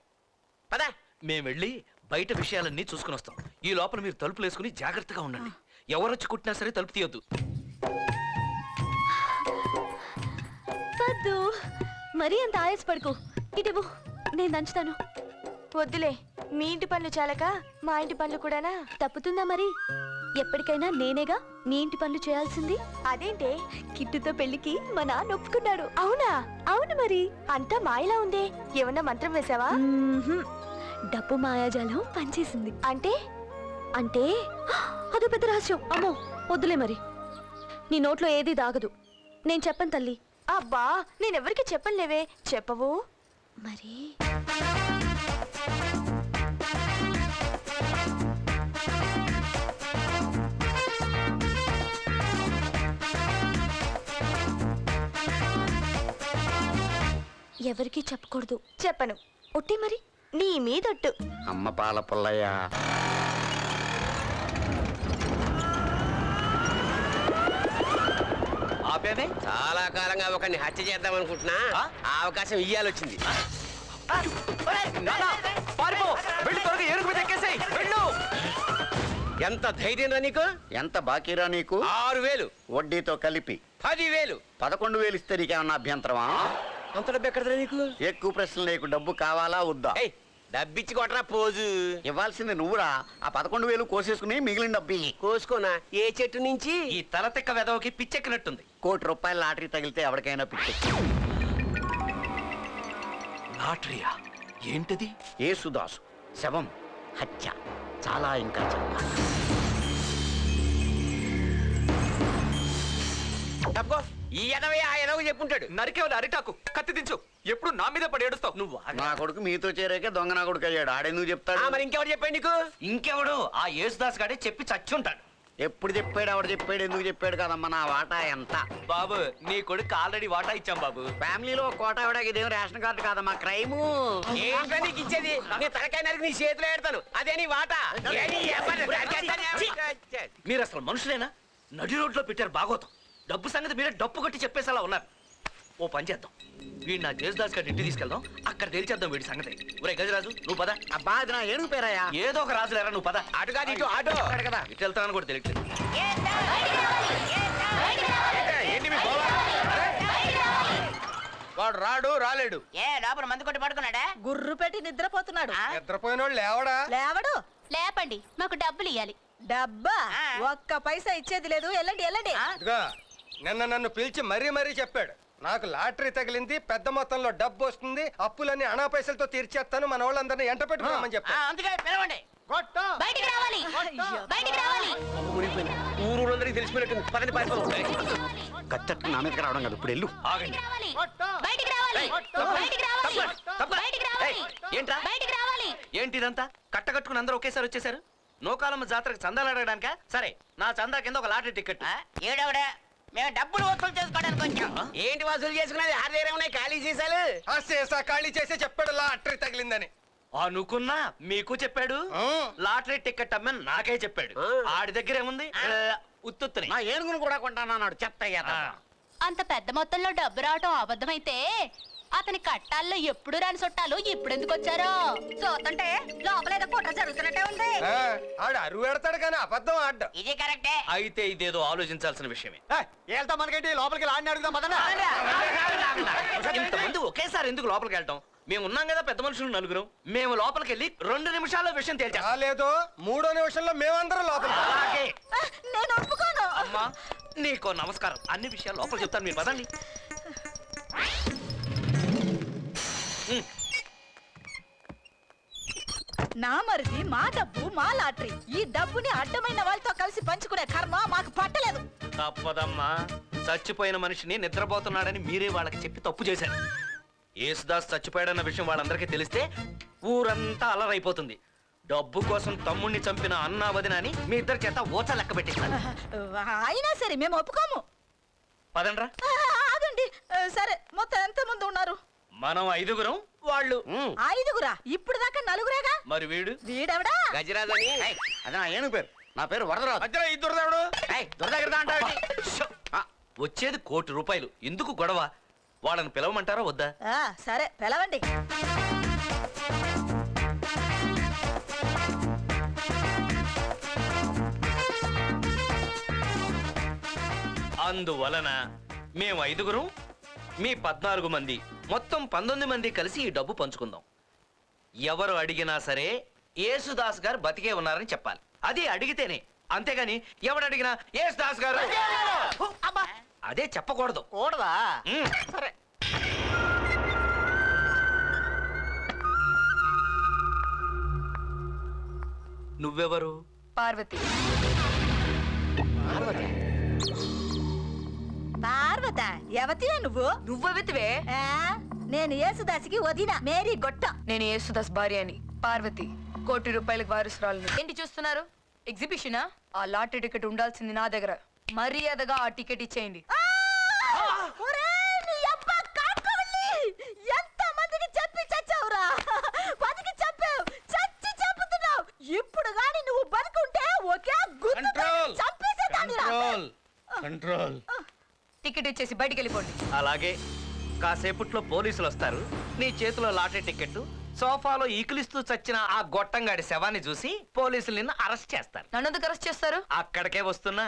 పదా. మేము వెళ్ళి బయట విషయాలన్నీ చూసుకుని వస్తాం. ఈ లోపల మీరు తలుపులు వేసుకుని జాగ్రత్తగా ఉండండి. ఎవరొచ్చి కుట్టినా సరే తలుపు తీయొద్దు. వద్దు మరీ అంత ఆయాసపడుకో. ఇటు నేను దంచుతాను. వద్దులే, మీ ఇంటి పనులు చాలక మా ఇంటి పనులు కూడానా? తప్పుతుందా మరి? ఎప్పటికైనా నేనేగా నీ ఇంటి పనులు చేయాల్సింది. అదేంటే? కిట్టుతో పెళ్లికి మా నాన్న ఒప్పుకున్నాడు. అవునా? అవును మరి. అంతా మాయలా ఉందే, ఏమన్నా మంత్రం వేసావా? డబ్బు మాయాజాలం పనిచేసింది. అంటే? అంటే అదో పెద్ద రహస్యం. అమ్మో వద్దులే మరి. నీ నోట్లో ఏది దాగదు. నేను చెప్పను తల్లి. అబ్బా, నేనెవరికి చెప్పలేవే. చెప్పవు మరి. ఎవరికి చెప్పకూడదు. చెప్పను. ఒట్టి మరి. నీ మీదొట్టు. అమ్మ పాల పుల్లయ్య. ఆపేమే చాలా కాలంగా ఒకరిని హత్య చేద్దాం అనుకుంటున్నా, ఆ అవకాశం ఇయ్యాలొచ్చింది. ఎంత ధైర్యం రా నీకు? ఎంత బాకీరా నీకు? 6000 వడ్డీతో కలిపి 10,000. 11,000 ఇస్తే నీకేమన్నా అభ్యంతరమా? అంత డబ్బు ఎక్కడదా నీకు? ఎక్కువ ప్రశ్నలు నీకు. డబ్బు కావాలా వద్దా? డబ్బిచ్చి కొట్టరా పోజు. ఇవ్వాల్సింది నువ్వురా. ఆ 11,000 కోసేసుకుని మిగిలిన డబ్బు కోసుకోనా? ఏ చెట్టు నుంచి? ఈ తలతిక్క వెదవకి పిచ్చెక్కినట్టుంది. ₹1 కోటి లాటరీ తగిలితే ఎవరికైనా పిచ్చి. లాటరీయా? ఏంటిది? యేసుదాసు శవం, హత్య, చాలా ఇంకా చాలా. డబ్బో ఈ ఎనవే ఆ ఎనవ చెప్పుంటాడు. నరికేవాళ్ళు అరిటాకు కత్తి దించు. ఎప్పుడు నా మీద పడి ఏడుస్తావు నువ్వు. నా కొడుకు మీతో చేరాకే దొంగ నా కొడుకు అయ్యాడు. ఆడెందుకు చెప్తాడు? మరి ఇంకెవరు చెప్పాడు నీకు? ఇంకెవడు? ఆ యేసుదాస్ గాడే చెప్పి చచ్చుంటాడు. ఎప్పుడు చెప్పాడు? ఎవడు చెప్పాడు? ఎందుకు చెప్పాడు? కదమ్మా నా వాటా ఎంత? బాబు, నీ కొడుకు ఆల్రెడీ వాటా ఇచ్చాం బాబు. ఫ్యామిలీలో కోటా ఇవ్వడానికి ఇదేం రేషన్ కార్డు కాదమ్మా, క్రైము. ఏంటో నీకు ఇచ్చేది? నీ తలకాయ నరికి నీ చేతిలో పెడతాను. అదే నీ వాటా. మీరు అసలు మనుషులేనా? నడి రోడ్లో పెట్టారు బాగోతం. డబ్బు సంగతి మీరే డప్పు కొట్టి చెప్పేసేలా ఉన్నారు. ఓ పని చేద్దాం, వీడు నా జేసుదాస్ గారి ఇంటికి తీసుకెళ్దాం. అక్కడ తేల్చేద్దాం వీడి సంగతి. ఒరే గజరాజు, నువ్వు పద. అబ్బా అది నా ఏనుగు పేరాయా? ఏదో ఒక రాజు లేరా, నువ్వు పద. అటు కాదు ఇటు, ఆటో కదా. ఇటు వెళ్తానని కూడా తెలియట్లేదు. ఏంటి మీ గోవా? వాడు రాడు రాలేడు. ఏ లోపల మందు కొట్టి పడుకున్నాడా? గుర్రు పెట్టి నిద్రపోతున్నాడు. నిద్రపోయినోడు లేవడా? లేవడు. లేపండి, మాకు డబ్బులు ఇయ్యాలి. డబ్బా? ఒక్క పైసా ఇచ్చేది లేదు. వెళ్ళండి వెళ్ళండి. ఇదిగో నిన్న నన్ను పిలిచి మరీ మరీ చెప్పాడు, నాకు లాటరీ తగిలింది, పెద్ద మొత్తంలో డబ్బు వస్తుంది, అప్పులన్నీ అనా పైసలతో తీర్చేస్తాను, మన వాళ్ళందరినీ ఎంట పెట్టుకోమని చెప్పాడు. అందుకే పిలవండి. బయటికి రావాలి, బయటికి రావాలి. ఊరందరికి తెలిసిపోయినట్టు పదని పారిపోతాం. కచ్చట్టు నా మీదకి రావడం కాదు, ఇప్పుడు వెళ్ళు. ఆగండి. బయటికి రావాలి, బయటికి రావాలి, బయటికి రావాలి. ఏంట్రా? బయటికి రావాలి. ఏంటి ఇదంతా? కట్టకట్టుకుని అందరూ ఒకేసారి వచ్చేసారు. నోకాలమ్మ జాతరకు చందాలు అడగడానికా? సరే, నా చందా కింద ఒక లాటరీ టికెట్. ఏడవడా, మేము డబ్బులు వసూలు చేసుకోవడానికి వచ్చాం. ఏంటి వసూలు చేసుకునేది? ఆరు దగ్గర ఉన్నాయి ఖాళీ సీసాలు. ఆ సీసా ఖాళీ చేసి చెప్పాడు లాటరీ తగిలిందని. అనుకున్నా మీకు చెప్పాడు. లాటరీ టికెట్ అమ్మని నాకే చెప్పాడు. ఆడి దగ్గర ఏముంది? ఉత్తుత్తుని. నా ఏనుగును కూడా కొంటానన్నాడు. చెత్త అయ్యా. అంత పెద్ద మొత్తంలో డబ్బు రావటం అబద్ధమైతే అతని కట్టాల్లో ఎప్పుడు రాని చుట్టాలు ఇప్పుడు ఎందుకు వచ్చారో చూస్తుంటే లోపలేదో కుట్ర జరుగుతున్నట్టే ఉంది. ఆడు అరువు పెడతాడు కానీ అబద్ధం ఆడ్డం. ఇది కరెక్టే. అయితే ఇదేదో ఆలోచించాల్సిన విషయమే. వెళ్తాం మనకేంటి, లోపలికి లాడిని అడుగుదాం పదనా. ఇంతమంది ఒకేసారి ఎందుకు లోపలికి వెళ్ళటం? మేము ఉన్నాం కదా పెద్ద మనుషులు నలుగురు. మేము లోపలికి వెళ్ళి 2 నిమిషాల్లో విషయం తేల్చాం. రాలేదు, 3వ నిమిషంలో మేమందరం లోపల. అలాగే. నేను ఒప్పుకోను. అమ్మా నీకో నమస్కారం. అన్ని విషయాలు లోపల చెప్తాను, మీరు పదండి. నా మరిది, మా డబ్బు, మా లాటరీ. ఈ డబ్బుని అడ్డమైన వాళ్ళతో కలిసి పంచుకునే కర్మ మాకు పట్టలేదు. తప్పదమ్మా. చచ్చిపోయిన మనిషిని నిద్రపోతున్నాడని మీరే వాళ్ళకి చెప్పి తప్పు చేశారు. యేసుదాస్ చచ్చిపోయాడన్న విషయం వాళ్ళందరికీ తెలిస్తే ఊరంతా అలరైపోతుంది. డబ్బు కోసం తమ్ముణ్ణి చంపిన అన్నా వదిన అని మీ ఇద్దరి చేత ఓచ లెక్క పెట్టిస్తాను. అయినా సరే మేము ఒప్పుకోము. పదండ్రా. ఆగండి. సరే, మొత్తం ఎంత మంది ఉన్నారు? మనం 5గురం, వాళ్ళు 5గురా? ఇప్పుడు దాకా 4గురేగా. మరి వీడెవడా? గజరాజని. అది నా ఏనుగు పేరు. నా పేరు వరదరాజు. మధ్యలో ఈ దురదవుడు. దురదగిరిదా అంటాడు. వచ్చేది ₹1 కోటి. ఎందుకు గొడవ? వాళ్ళని పిలవమంటారా వద్దా? సరే పిలవండి. అందువలన మేము 5గురం, మీ 14 మంది మొత్తం 19 మంది కలిసి ఈ డబ్బు పంచుకుందాం. ఎవరు అడిగినా సరే యేసుదాస్ గారు బతికే ఉన్నారని చెప్పాలి. అది అడిగితేనే, అంతేగాని ఎవడు అడిగినా యేసుదాస్ గారు అదే చెప్పకూడదు. కూడదా? సరే. నువ్వెవరు? పార్వతి. పార్వత ఎవతివే నువ్వు? నువ్వెవతివే? ఆ, నేను యేసుదాసికి వదిన మేరీ గొట్ట. నేను యేసుదాస్ భార్య అని పార్వతి, ₹1 కోటి వారసురాలు. ఏంటి చూస్తున్నారు? ఎగ్జిబిషనా? ఆ లాటరీ టికెట్ ఉండాల్సింది నా దగ్గర. మర్యాదగా ఆ టికెట్ ఇచ్చేయండి. ఒరేయ్, నీ అబ్బ కాకవల్లి! ఎంతమందికి చెప్పి చచ్చావురా? బతికి చెప్పావు, చచ్చి చెప్పుతున్నావు. ఇప్పుడు గాని నువ్వు బతికుంటే ఒకే గుర్తు చంపేసేదానిరా. కంట్రోల్. టికెట్ ఇచ్చేసి బయటికి వెళ్ళిపోండి. అలాగే కాసేపట్లో పోలీసులు వస్తారు. నీ చేతిలో లాటరీ టికెట్, సోఫాలో ఈకిలిస్తూ చచ్చిన ఆ గొట్టంగాడి శవాన్ని చూసి పోలీసులు నిన్ను అరెస్ట్ చేస్తారు. నన్నెందుకు అరెస్ట్ చేస్తారు? అక్కడికే వస్తున్నా.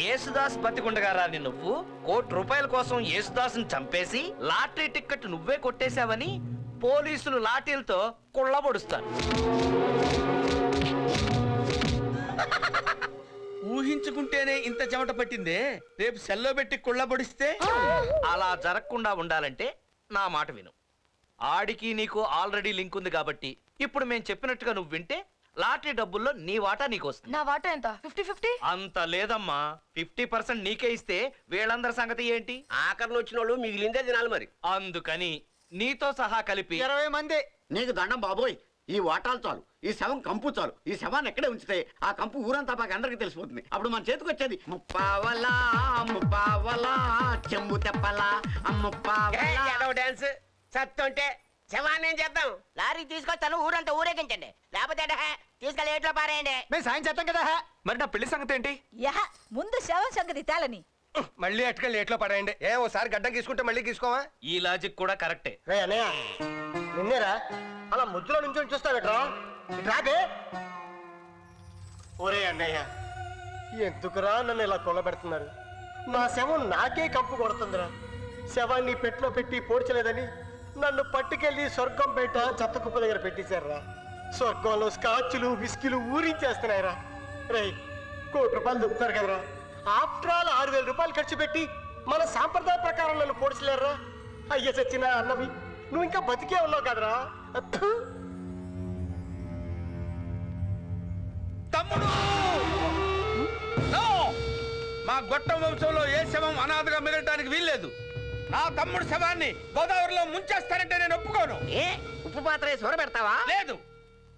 యేసుదాస్ బతికుండగా రాని నువ్వు ₹1 కోటి కోసం యేసుదాస్ని చంపేసి లాటరీ టికెట్ నువ్వే కొట్టేశావని పోలీసులు లాఠీలతో కుళ్ళబొడుస్తారు. ఊహించుకుంటేనే ఇంత చెమట పట్టిందే. రేపు సెల్లో పెట్టి కుళ్ళబడిస్తే అలా జరగకుండా ఉండాలంటే నా మాట విను. ఆడికి నీకు ఆల్రెడీ లింక్ ఉంది కాబట్టి ఇప్పుడు మేము చెప్పినట్టుగా నువ్వు వింటే లాటరీ డబ్బుల్లో నీ వాటా నీకు వస్తుంది. నా వాటా ఎంత? 50-50? అంత లేదమ్మా, 50% నీకే ఇస్తే వీళ్ళందరి సంగతి ఏంటి? ఆఖరిని వచ్చిన వాళ్ళు మిగిలిందే తినాలి మరి. అందుకని నీతో సహా కలిపి 20 మంది. నీకు దండం బాబోయ్, ఈ వాటాలు చాలు, ఈ శవం కంపు చాలు. ఈ శవాన్ని ఎక్కడే ఉంచితే ఆ కంపు ఊరంతా బాగా అందరికి తెలిసిపోతుంది. అప్పుడు మన చేతికి వచ్చేది ముప్పావలా ముప్పావలా చెంబు తెప్పలా ముప్పావలా. డాన్స్ సత్తుంటే శవాన్ని ఏం చేద్దాం? లారీ తీసుకొస్తాను, ఊరంతా ఊరేగించండి. లేకపోతే తీసుకెళ్ళి ఏట్లో పారేయండి. మేము సాయం చేస్తాం కదా. మరి నా పెళ్లి సంగతి ఏంటి? యహ, ముందు శవం సంగతి తేలని. మళ్ళీ అటుకెళ్ళి ఎట్లో పడేయండి. ఓసారి గడ్డం గీసుకుంటే మళ్ళీ గీసుకోవా? ఈ లాజిక్ కూడా కరెక్టే. రే అన్నయ్య, నిన్నేరా అలా ముద్దులో నుంచి చూస్తావేట్రా? రాబే. ఒరే అన్నయ్య, ఎందుకురా నన్ను ఇలా కొల్లబెడుతున్నారు? నా శవం నాకే కంపు కొడుతుందిరా. శవాన్ని పెట్లో పెట్టి పోడ్చలేదని నన్ను పట్టుకెళ్ళి స్వర్గం బయట చెత్త కుప్ప దగ్గర పెట్టేశారా. స్వర్గంలో స్కాచ్లు విస్కీలు ఊరించేస్తున్నాయిరా. రే, ₹1 కోటి దొరుకుతారు కదరా. ఆఫ్టర్ ఆల్ ₹6,000 ఖర్చు పెట్టి మన సాంప్రదాయ ప్రకారం నన్ను పోడ్చలేరురా. అయ్య సచ్చిన అన్నవి, నువ్వు ఇంకా బతికే ఉన్నావు కదరా. తమ్ముడు, నో! మా గొట్టం వంశంలో ఏ శవం అనాథగా మిగలటానికి వీల్లేదు. నా తమ్ముడు శవాన్ని గోదావరిలో ముంచేస్తానంటే నేను ఒప్పుకోను. ఏ ఉప్పు పాత్ర సూర పెడతావా? లేదు,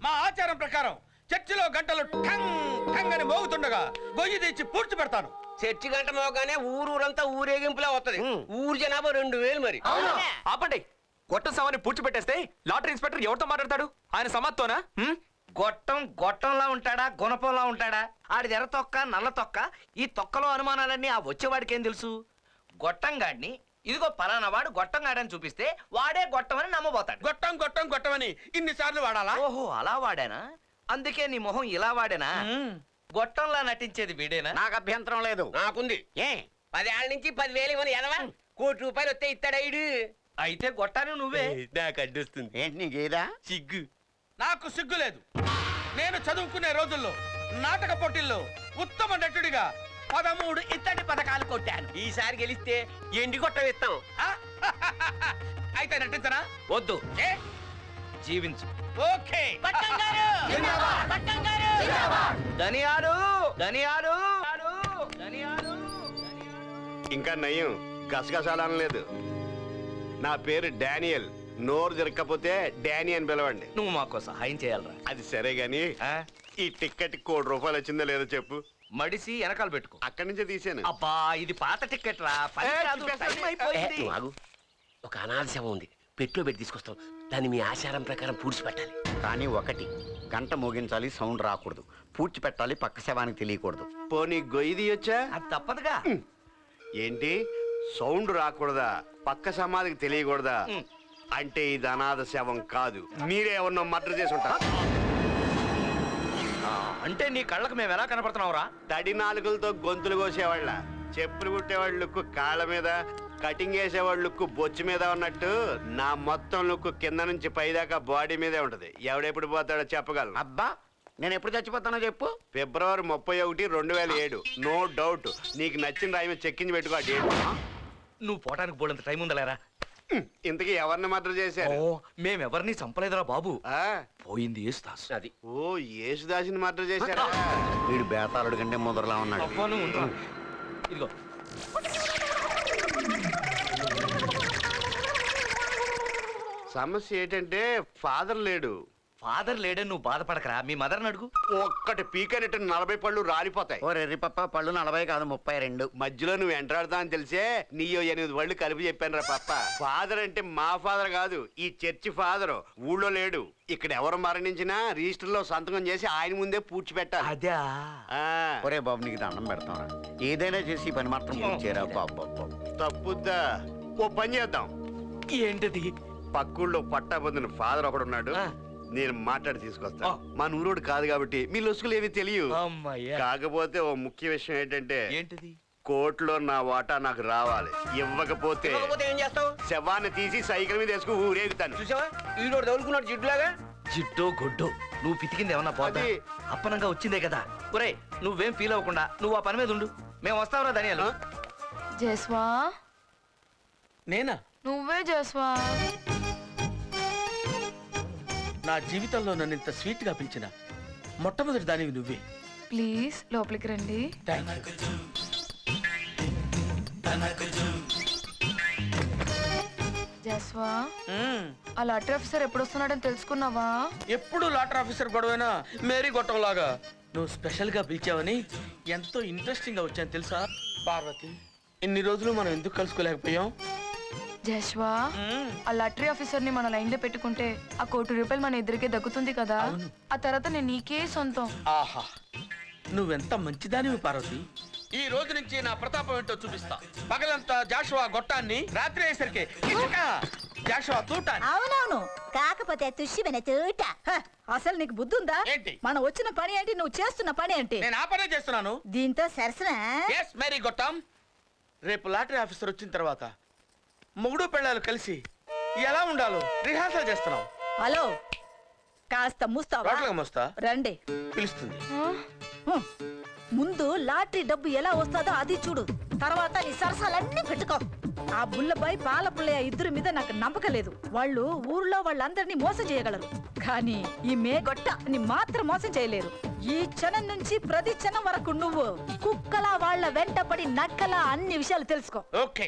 మా ఆచారం ప్రకారం చర్చిలో గంటలు ఠంగ్ ఠంగ్ అని మోగుతుండగా గొయ్యి తెచ్చి పూడ్చి పెడతాను. చర్చి గంట మోగానే ఊరూరంతా ఊరేగింపులా వస్తది. ఊరు జనాభా 2,000 మరి. ఆపండి. గొట్టం సవాన్ని పూడ్చిపెట్టేస్తే లాటరీ ఇన్స్పెక్టర్ ఎవరితో మాట్లాడతాడు? ఆయన సమాత్తోనా? గొట్టంలా ఉంటాడా, గుణపంలా ఉంటాడా? ఆడిది ఎర్ర తొక్క, నల్ల తొక్క. ఈ తొక్కలో అనుమానాలన్నీ ఆ వచ్చేవాడికి ఏం తెలుసు? గొట్టంగాడిని ఇదిగో పలానా వాడు గొట్టంగాడని చూపిస్తే వాడే గొట్టమని నమ్మబోతాడు. గొట్టం గొట్టం గొట్టమని ఇన్నిసార్లు వాడాలా? ఓహో, అలా వాడానా? అందుకే నీ మొహం ఇలా వాడేనా? గొట్టంలా నటించేది వీడేనా? నాకు అభ్యంతరం లేదు. నాకుంది. 10 ఏళ్ళ నుంచి 10,000 ఇవ్వని ఎదవా ₹1 కోటి వస్తే ఇస్తాడైడు. అయితే గొట్టాను నువ్వే. నాకు అడ్డొస్తుంది. ఏంటి నీకేదా సిగ్గు? నాకు సిగ్గు లేదు. నేను చదువుకునే రోజుల్లో నాటక పోటీల్లో ఉత్తమ నటుడిగా 13 ఇత్తడి పథకాలు కొట్టాను. ఈసారి గెలిస్తే ఎండి గొట్టం ఇస్తాం. అయితే నటించనా? వద్దు, ఏ? జీవించు. ఓకే. ధనియాలు ధనియాలు ధనియాలు. ఇంకా నయం, గసగసాలని లేదు. నా పేరు డానియల్. నోరు జరగకపోతే డానీ అని పిలవండి. నువ్వు మాకు సహాయం చేయాలరా. అది సరే గాని ఈ టికెట్ ₹1 కోటి వచ్చిందో లేదో చెప్పు. మడిసి వెనకాల పెట్టుకో. అక్కడి నుంచే తీసాను. అబ్బా, ఇది పాత టికెట్ రా. టైం అయిపోయింది. ఒక అనాథ శవం ఉంది, పెట్లో పెట్టి తీసుకొస్తాం. దాన్ని మీ ఆచారం ప్రకారం పూడ్చిపెట్టాలి. కానీ ఒకటి, గంట మోగించాలి, సౌండ్ రాకూడదు. పూడ్చి పెట్టాలి, పక్క శవానికి తెలియకూడదు. పోనీ గొయ్యి తీయొచ్చా? అది తప్పదుగా. ఏంటి, సౌండ్ రాకూడదా? పక్క సమాధికి తెలియకూడదా? అంటే ఇది అనాథ శవం కాదు, మీరే ఎవరినో మర్డర్ చేసి ఉంటారు. అంటే నీ కళ్ళకు మేము ఎలా కనపడుతున్నావురా? తడి నాలుగులతో గొంతులు కోసేవాళ్ళ, చెప్పులు కుట్టేవాళ్ళు కాళ్ళ మీద, కటింగ్ వేసేవాడు లుక్ బొచ్చు మీద ఉన్నట్టు నా మొత్తం లుక్ కింద నుంచి పైదాకా బాడీ మీదే ఉంటది. ఎవడెప్పుడు పోతాడో చెప్పగలను. అబ్బా నేను ఎప్పుడు చచ్చిపోతానో చెప్పు. ఫిబ్రవరి 31, 2007. No doubt. నీకు నచ్చిన రాయి మీద చెక్కించి పెట్టుకో ఆ డేట్. నువ్వు పోటానికి పోలేంత టైం ఉందలేరా? ఇంతకీ ఎవరిని మర్డర్ చేశారు? మేమెవరిని చంపలేదురా బాబు. ఆ? పోయింది యేసుదాస్. అది ఓ యేసుదాసిని మర్డర్ చేశారా? వీడు బేతాళుడి కంటే ముదరలా ఉన్నాడు. అవ్వను ఉండు. ఇదిగో సమస్య ఏంటంటే ఫాదర్ లేడు. ఫాదర్ లేడని నువ్వు బాధపడకరా, మీ మదర్ని అడుగు. ఒక్కటి పీకనట్టు 40 పళ్ళు రాలిపోతాయి. ఓ రెర్రి పప్ప పళ్ళు 40 కాదు 32. మధ్యలో నువ్వు ఎంటాడుతా అని తెలిసే నీయో 8 పళ్ళు కలిపి చెప్పాను రా పప్ప. ఫాదర్ అంటే మా ఫాదర్ కాదు, ఈ చర్చి ఫాదర్. ఊళ్ళో లేడు. ఇక్కడ ఎవరు మరణించినా రిజిస్టర్ లో సంతకం చేసి ఆయన ముందే పూడ్చిపెట్టాలి. అదే ఒరే బాబు నీకు దండం పెడతాం. ఏదైనా చేసి ఈ పని మాత్రం పూర్తిచేయరా బాబు. తప్పుద్దా? ఓ పని చేద్దాం. ఏంటది? పక్కూళ్ళో పట్టా పొందిన ఫాదర్ ఒకడున్నాడు, నేను మాట్లాడి తీసుకొస్తా. మా నూరోడు కాదు కాబట్టి మీ లొసుకులు ఏవి తెలియవు. కాకపోతే ఓ ముఖ్య విషయం ఏంటంటే, ఏంటిది? కోర్టులో నా వాటా నాకు రావాలి. ఇవ్వకపోతే ఏం చేస్తావు? శవాన్ని తీసి సైకిల్ మీద వేసుకు ఊరేగుతాను. చూసావా ఈడోడు తగులుకున్నాడు జిడ్డులాగా. జిడ్డో గొడ్డో నువ్వు పితికింది ఏమన్నా పోతా? అప్పనంగా వచ్చిందే కదా. ఒరే నువ్వేం ఫీల్ అవ్వకుండా నువ్వు ఆ పని మీద ఉండు. మేము వస్తావురా ధనియాలు. జస్వా నేనా? నువ్వే జస్వా. నా జీవితంలో నన్ను ఇంత స్వీట్ గా పిలిచిన మొట్టమొదటి దానివి నువ్వే. ప్లీజ్ లోపలికి రండి. జస్వా ఆ లాటరీ ఆఫీసర్ ఎప్పుడు వస్తున్నాడని తెలుసుకున్నావా? ఎప్పుడు లాటర్ ఆఫీసర్ గొడవైనా మేరీ గొట్టంలాగా నువ్వు స్పెషల్ గా పిలిచావని ఎంతో ఇంట్రెస్టింగ్ గా వచ్చాను తెలుసా పార్వతి. ఇన్ని రోజులు మనం ఎందుకు కలుసుకోలేకపోయాం? జస్వా ఆ లాటరీ ఆఫీసర్ ని మన లైన్ లో పెట్టుకుంటే ఆ ₹1 కోటి మన ఎదురుకే దక్కుతుంది కదా. ఆ తర్వాత నేను నీకే సొంతం. ఆహా నువ్వెంత మంచిదానివి పార్వతి. ఈ రోజు నుంచి నా ప్రతాపం ఏంటో చూపిస్తా. పగలంతా జాషువా గొట్టాన్ని, రాత్రి అయ్యేసరికి జాషువా తూటాన్ని. అవునవును, కాకపోతే తుష్యమైన తూట. అసలు నీకు బుద్ధి ఉందా? ఏంటి? మనం వచ్చిన పని ఏంటి, నువ్వు చేస్తున్న పని ఏంటి? నేను ఆ పనే చేస్తున్నాను. దీంతో సరసనా? ఎస్ మేరీ గొట్టం. రేపు లాటరీ ఆఫీసర్ వచ్చిన తర్వాత మొగుడు పెళ్ళాలు కలిసి ఎలా ఉండాలో రిహార్సల్ చేస్తున్నాం. హలో, కాస్త మూస్తావా? మోస్తా రండి. పిలుస్తుంది. ముందు లాటరీ డబ్బు ఎలా వస్తుందో అది చూడు, తర్వాత నీ సరసాలన్నీ పెట్టుకో. ఆ బుల్లబాయ్ పాల పుల్లయ్య ఇద్దరి మీద నాకు నమ్మకం లేదు. వాళ్ళు ఊర్లో వాళ్ళందరినీ మోసం చేయగలరు, కానీ ఈ మేగొట్టని మాత్రం మోసం చేయలేరు. ఈ క్షణం నుంచి ప్రతి క్షణం వరకు నువ్వు కుక్కలా వాళ్ళ వెంటపడి నక్కలా అన్ని విషయాలు తెలుసుకో. Okay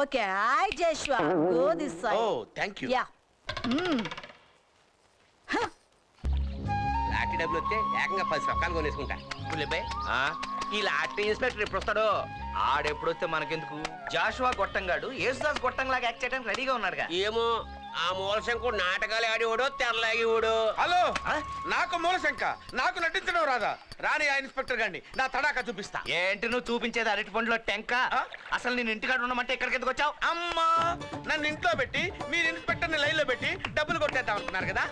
okay. I just go this side. Oh thank you. Yeah. Lottery డబ్బులు వస్తే ఏకంగా 10 రకాలు కొనేసుకుంటా. ఈ లాటరీ ఇన్స్పెక్టర్ ఎప్పుడు వస్తాడో? ఆడెప్పుడు వస్తే మనకెందుకు? జాషువా గొట్టంగాడు యేసుదాస్ గొట్టంలాగా యాక్ట్ చేయడానికి రెడీగా ఉన్నాడుగా. ఏమో ఆ మూలశంకుడు నాటకాలు ఆడేవాడో తెరలాగేవాడు. హలో, నాకు మూలశంక, నాకు నటించడం రాదా? రాని ఆ ఇన్స్పెక్టర్ గారిని నా తడాకా చూపిస్తా. ఏంటి నువ్వు చూపించేది? అరటి పండులో టెంక. అసలు నేను ఇంటికాడ ఉండమంటే ఎక్కడికి ఎందుకు వచ్చావు? అమ్మా, నన్ను ఇంట్లో పెట్టి మీరు ఇన్స్పెక్టర్ ని లైన్ లో పెట్టి డబ్బులు కొట్టేద్దాం అంటున్నారు కదా.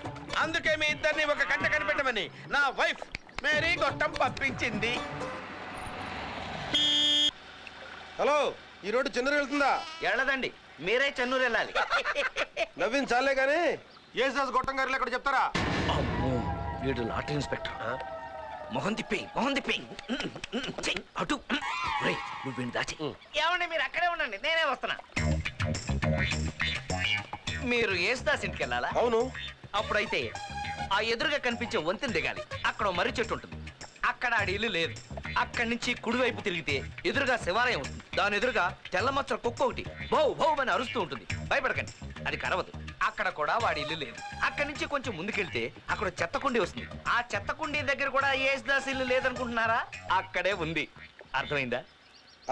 అందుకే మీ ఇద్దరిని ఒక గంట కనిపెట్టమని నా వైఫ్ మేరీ గొట్టం పంపించింది. హలో, ఈ రోడ్డు చెన్నూరు వెళ్తుందా? వెళ్ళదండి, మీరే చెన్నూరు వెళ్ళాలి. నవ్వింది చాలే కానీ యేసుదాస్ గొట్టం గారు ఎక్కడ చెప్తారా? అమ్మో, వీడు లాటరీ ఇన్స్పెక్టర్. మొహం తిప్పి అటు నువ్వు వీడిని దాచి. ఏమండి మీరు అక్కడే ఉండండి, నేనే వస్తున్నా. మీరు యేసుదాస్ ఇంటికి వెళ్ళాలా? అవును. అప్పుడైతే ఆ ఎదురుగా కనిపించే వంతెన దిగాలి. అక్కడ మర్రి చెట్టు ఉంటుంది. అక్కడ ఆడి ఇల్లు లేదు. అక్కడి నుంచి కుడివైపు తిరిగితే ఎదురుగా శివాలయం ఉంటుంది. దాని ఎదురుగా తెల్లమచ్చ కుక్క ఒకటి భౌ భౌ అని అరుస్తూ ఉంటుంది. భయపడకండి, అది కరవదు. అక్కడ కూడా వాడి ఇల్లు లేదు. అక్కడి నుంచి కొంచెం ముందుకెళ్తే అక్కడ చెత్తకుండి వస్తుంది. ఆ చెత్తకుండి దగ్గర కూడా యేసుదాస్ ఇల్లు లేదనుకుంటున్నారా? అక్కడే ఉంది. అర్థమైందా?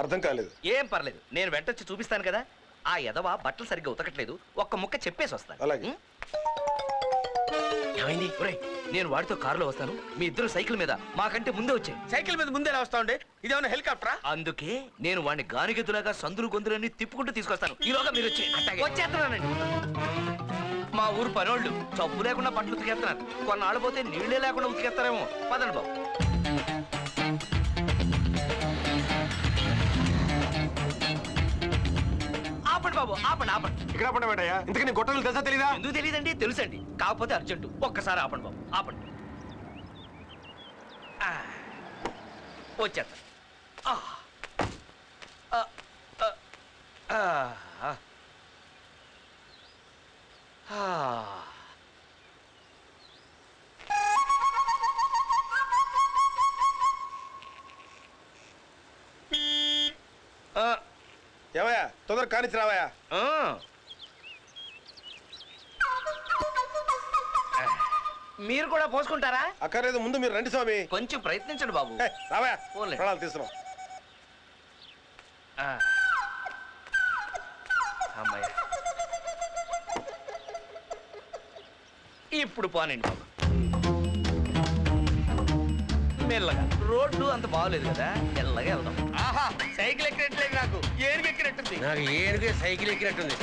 అర్థం కాలేదు. ఏం పర్లేదు, నేను వెంటొచ్చి చూపిస్తాను కదా. ఆ ఎదవ బట్టలు సరిగ్గా ఉతకట్లేదు, ఒక్క ముక్క చెప్పేసి వస్తాను. అలాగే. ఏమైంది? ఒరేయ్, నేను వాడితో కారులో వస్తాను, మీ ఇద్దరు సైకిల్ మీద మాకంటే ముందే వచ్చాయి. సైకిల్ మీద ముందే వస్తా ఉండే, ఇదేమన్నా హెలికాప్టరా? అందుకే నేను వాడిని గానిగెద్దులాగా సందులు గొంతులన్నీ తిప్పుకుంటూ తీసుకొస్తాను. ఈలోగా మీరు వచ్చేస్తున్నానండి. మా ఊరు పనోళ్ళు చప్పు లేకుండా బట్టలు ఉతికేస్తున్నారు. కొన్నాళ్ళు పోతే నీళ్లే లేకుండా ఉతికేస్తారేమో. పదండి బాబు. బాబు ఆపండి ఆపండి. ఇక్కడ పడబెట్టయ్యా ఇంతకీ నీ గొట్టలు తెలుసా తెలీదా? ఎందుకు తెలియదండి? తెలుసండి, కాకపోతే అర్జెంటు. ఒక్కసారి ఆపండి బాబు, ఆపండి. వచ్చేస్తా. ఏమయ్యా తొందర కానిచ్చి రావయ్యా. మీరు కూడా పోసుకుంటారా? అక్కర్లేదు, ముందు మీరు రండి స్వామి. కొంచెం ప్రయత్నించండి బాబు. రావయ్యా, పోన్లే. ప్రాణాలు తీస్తున్నాం. అమ్మాయి ఇప్పుడు పోనండి బాబు. మెల్లగా, రోడ్డు అంత బాగోలేదు కదా, మెల్లగా వెళ్దాం. ఆహా, సైకిల్ ఎక్కినట్లేదు, నాకు ఏనుగు ఎక్కినట్టుంది. నాకు ఏనుగే సైకిల్ ఎక్కినట్టుంది.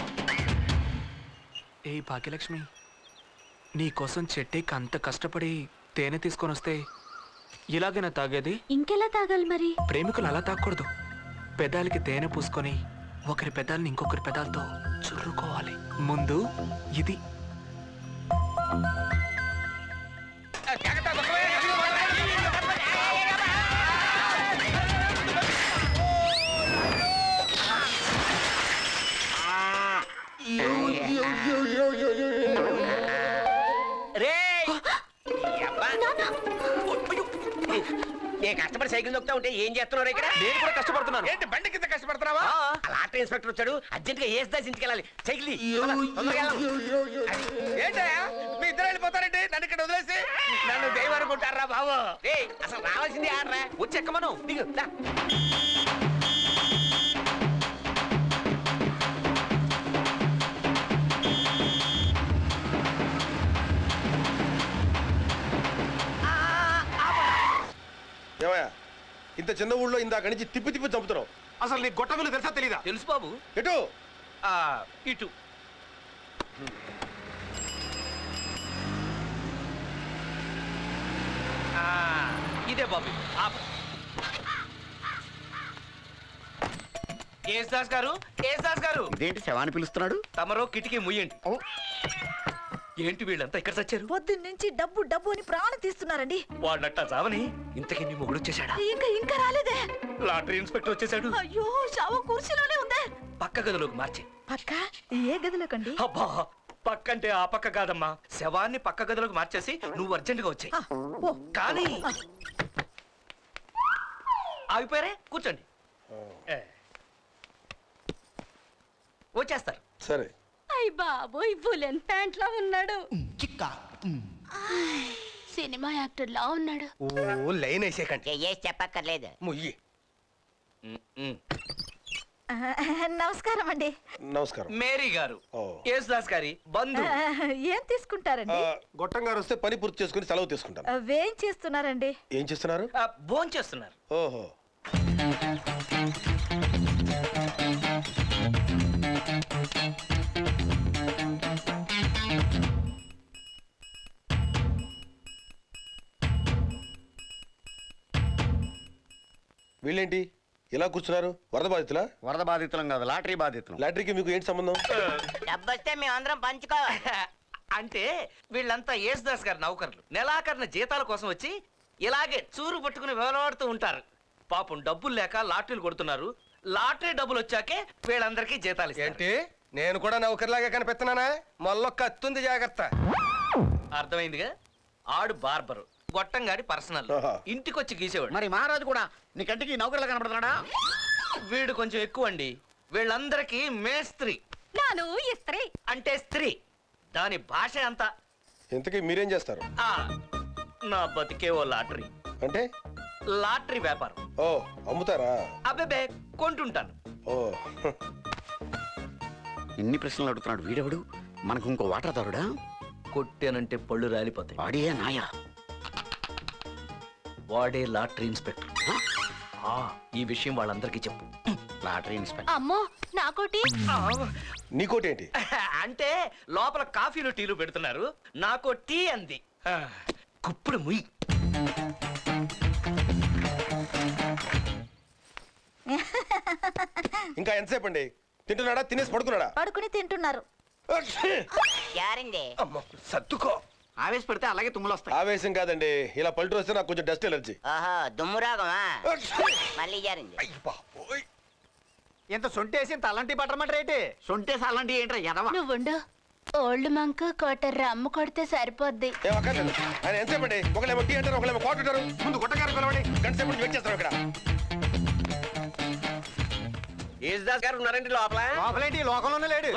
ఏ భాగ్యలక్ష్మి, నీ కోసం చెట్టేకి అంత కష్టపడి తేనె తీసుకొని వస్తే ఇలాగైనా తాగేది? ఇంకెలా తాగాలి మరి? ప్రేమికులు అలా తాగకూడదు. పెదాలకి తేనె పూసుకొని ఒకరి పెదాలని ఇంకొకరి పెదాలతో చుర్రుకోవాలి. ముందు ఇది. నేను కష్టపడి సైకిల్ దొక్కుతా ఉంటే ఏం చేస్తున్నారు ఇక్కడ? నేను కూడా కష్టపడుతున్నాను. ఏంటి బండి కింద కష్టపడుతున్నావా? లాటరీ ఇన్స్పెక్టర్ వచ్చాడు, అర్జెంట్ గా ఏస్ దాసి ఇంటికి సైకిల్ ఏంటయ్యా మీ ఇద్దరు వెళ్ళిపోతారండి నన్ను ఇక్కడ వదిలేసి? నన్ను దైవం అనుకుంటారా బాబు? అసలు రావాల్సింది ఆడరా. వచ్చి ఎక్కమను. దిగు దా. ఏమయ్యా ఇంత చిన్న ఊళ్ళో ఇందాక నుంచి తిప్పి తిప్పి చంపుతున్నావు. అసలు నీ గొట్ట విలువ తెలుసా తెలీదా? తెలుసు బాబు. ఎటు? ఇటు. ఇదే బాబు. ఏసుదాస్ గారు, ఏసుదాస్ గారు. ఇదేంటి శవాన్ని పిలుస్తున్నాడు? తమరో కిటికీ ముయ్యండి. ఏంటి వీళ్ళంతా ఇక్కడ చచ్చారు? పొద్దున్నుంచి డబ్బు డబ్బు అని ప్రాణం తీస్తున్నారండి. వాడట చావని ఇంతకీ నీ మొగుడు వచ్చేసాడా? ఇంకా రాలేదే. లాటరీ ఇన్స్పెక్టర్ వచ్చేసాడు. అయ్యో, శవం కుర్చీలోనే ఉందే. పక్క గదిలోకి మార్చి. పక్క ఏ గదిలోకండి? అబ్బా, పక్కంటే ఆ పక్క కాదమ్మా, శవాన్ని పక్క గదిలోకి మార్చేసి నువ్వు అర్జెంట్ గా వచ్చాయి. కానీ ఆగిపోయారే, కూర్చోండి. వచ్చేస్తారు. సరే. అయ్ బాబోయ్, బులెన్ ప్యాంట్ లా ఉన్నాడు. సినిమా యాక్టర్ లా ఉన్నాడు. ఓ లైన్ వేసేకండి. చెప్పక్కర్లేదు. ముయ్యి. నమస్కారం అండి. నమస్కారం. మేరీ గారు, యేసుదాస్ గారి బంధు. ఏం తీసుకుంటారండి? గొట్టం గారు వస్తే పని పూర్తి చేసుకుని సెలవు తీసుకుంటాను. ఏం చేస్తున్నారండి? ఏం చేస్తున్నారు? భోజనం చేస్తున్నారు. ఓహో. వీళ్ళేంటి ఇలా కూర్చున్నారు? వరద బాధితులా? వరద బాధితులం కాదు, లాటరీ బాధితులు. లాటరీకి మీకు ఏంటి సంబంధం? డబ్బొస్తే మేమందరం పంచుకోవాలి. అంటే వీళ్ళంతా యేసుదాస్ గారి నౌకర్లు. నెలాఖరున జీతాల కోసం వచ్చి ఇలాగే చూరు పట్టుకుని వేలాడుతూ ఉంటారు. పాపం డబ్బులు లేక లాటరీలు కొడుతున్నారు. లాటరీ డబ్బులు వచ్చాకే వీళ్ళందరికీ జీతాలు ఇస్తారు. ఏంటి, నేను కూడా నౌకర్లాగా కనిపిస్తున్నానా? మొల్ల కత్తుంది, జాగ్రత్త. అర్థమైందిగా? ఆడు బార్బరు, గొట్టంగాడి పర్సనల్. ఇంటికొచ్చి గీసేవాడు. మరి మహారాజు కూడా నీ కంటికి నౌకర్లా కనబడుతున్నాడా? వీడు కొంచెం ఎక్కువ అండి. వీళ్ళందరికీ మేస్త్రి. నాను ఇస్త్రీ అంటే స్త్రీ. దాని భాష అంతా. ఇంతకీ మీరేం చేస్తారు? నా బతికే ఓ లాటరీ. అంటే? లాటరీ వ్యాపారం. ఓ, అమ్ముతారా? అబ్బే, కొంటుంటాను. ఓ. ఇన్ని ప్రశ్నలు అడుగుతున్నాడు వీడెవడు? మనకు ఇంకో వాటాదారుడా? కొట్టానంటే పళ్ళు రాలిపోతాయి. వాడే నాయా? వాడే లాటరీ ఇన్స్పెక్టర్. ఈ విషయం వాళ్ళందరికీ చెప్పు. Lottery inspector. అమ్మో, నాకోటి. నీకోటేంటి? అంటే లోపల కాఫీలు టీలు పెడుతున్నారు, నాకో టీ అంది. కుప్పుడు ముయ్. ఇంకా ఎంతసేపు అండి? తింటున్నాడా తినేసి పడుకున్నాడా? పడుకుని తింటున్నారు. యారండి అమ్మో, సర్దుకో. ఆవేశపడితే అలాగే తుమ్ములు వస్తాయి. ఆవేశం కాదండి, ఇలా పల్టు వస్తే నాకు కొంచెం డస్ట్ ఎలర్జీ. ఓహో దుమ్మురాగమా మళ్ళీ యారండి ఇంత సొంటేసి ఇంత అలాంటి పట్టమంటారేంటి? సొంటేసి అలాంటి ఏంట్రా ఎదవా? నువ్వుండు. ఓల్డ్ మంక్ కోటర్ రమ్ము కొడితే సరిపోద్ది. ఏం అక్కర్లేదు. ఆయన ఎంతసేపు అండి? ఒకళ్ళేమో టీ అంటారు, ఒకళ్ళేమో కాఫీ అంటారు. ముందు గుట్టగారు పిలవండి, గంట సేపు వెయిట్ చేస్తారు ఇక్కడ. యేసుదాస్ గారు ఉన్నారండి లోపల? లోపలేంటి లోకంలోనే లేడు.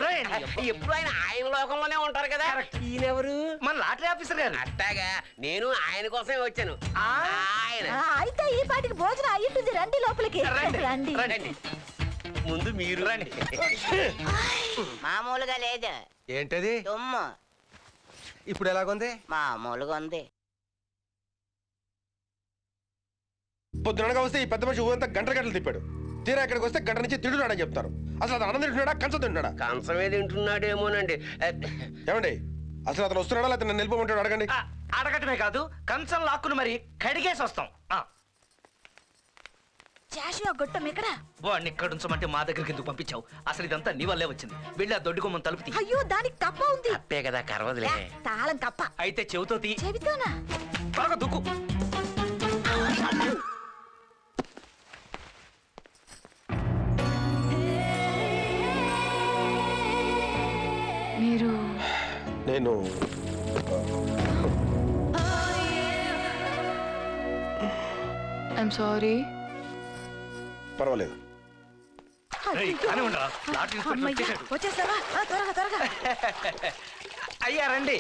ఎప్పుడు ఆయన లోకంలోనే ఉంటారు కదా. ఈయనెవరు? మన లాటరీ ఆఫీసర్ గారు. అట్టాగా నేను ఆయన కోసమే వచ్చాను. ఆయన అయితే ఈ పాటికి భోజనం అయ్యింటుంది. రండి లోపలికి రండి. రండి. ముందు మీరు రండి. మామూలుగా లేదు ఏంటది? దుమ్ము ఇప్పుడు ఎలాగుంది? మామూలుగా ఉంది. పొద్దునగా వస్తే ఈ పెద్ద మనిషి ఊరంతా గంటలు తిప్పాడు. తీరా ఇక్కడికి వస్తే గంట నుంచి తింటున్నాడని చెప్తారు. అసలు అతను అన్నం తింటున్నాడా, కంచం తింటున్నాడా? కంచమే తింటున్నాడేమోనండి. ఏమండి అసలు అతను వస్తున్నాడా లేకపోతే నన్ను నిలిపోమంటాడు? అడగండి. అడగటమే కాదు, కంచం లాక్కుని మరి కడిగేసి వస్తాం. జాషువా గొట్టం ఎక్కడ? వాడిని ఇక్కడ ఉంచమంటే మా దగ్గరికి ఎందుకు పంపించావు? అసలు ఇదంతా నీ వల్లే వచ్చింది. వెళ్ళి ఆ దొడ్డు గుమ్మం తలుపు తీ. అయ్యో దానికి కప్ప ఉంది. అప్పే కదా కరవదులే. తాళం కప్ప. అయితే చెవితో తీ. చెవితోనా? బాగా దుక్కు. మీరు నేను ఐఎమ్ సారీ. పర్వాలేదు. వచ్చేసావా? త్వరగా త్వరగా అయ్యా రండి.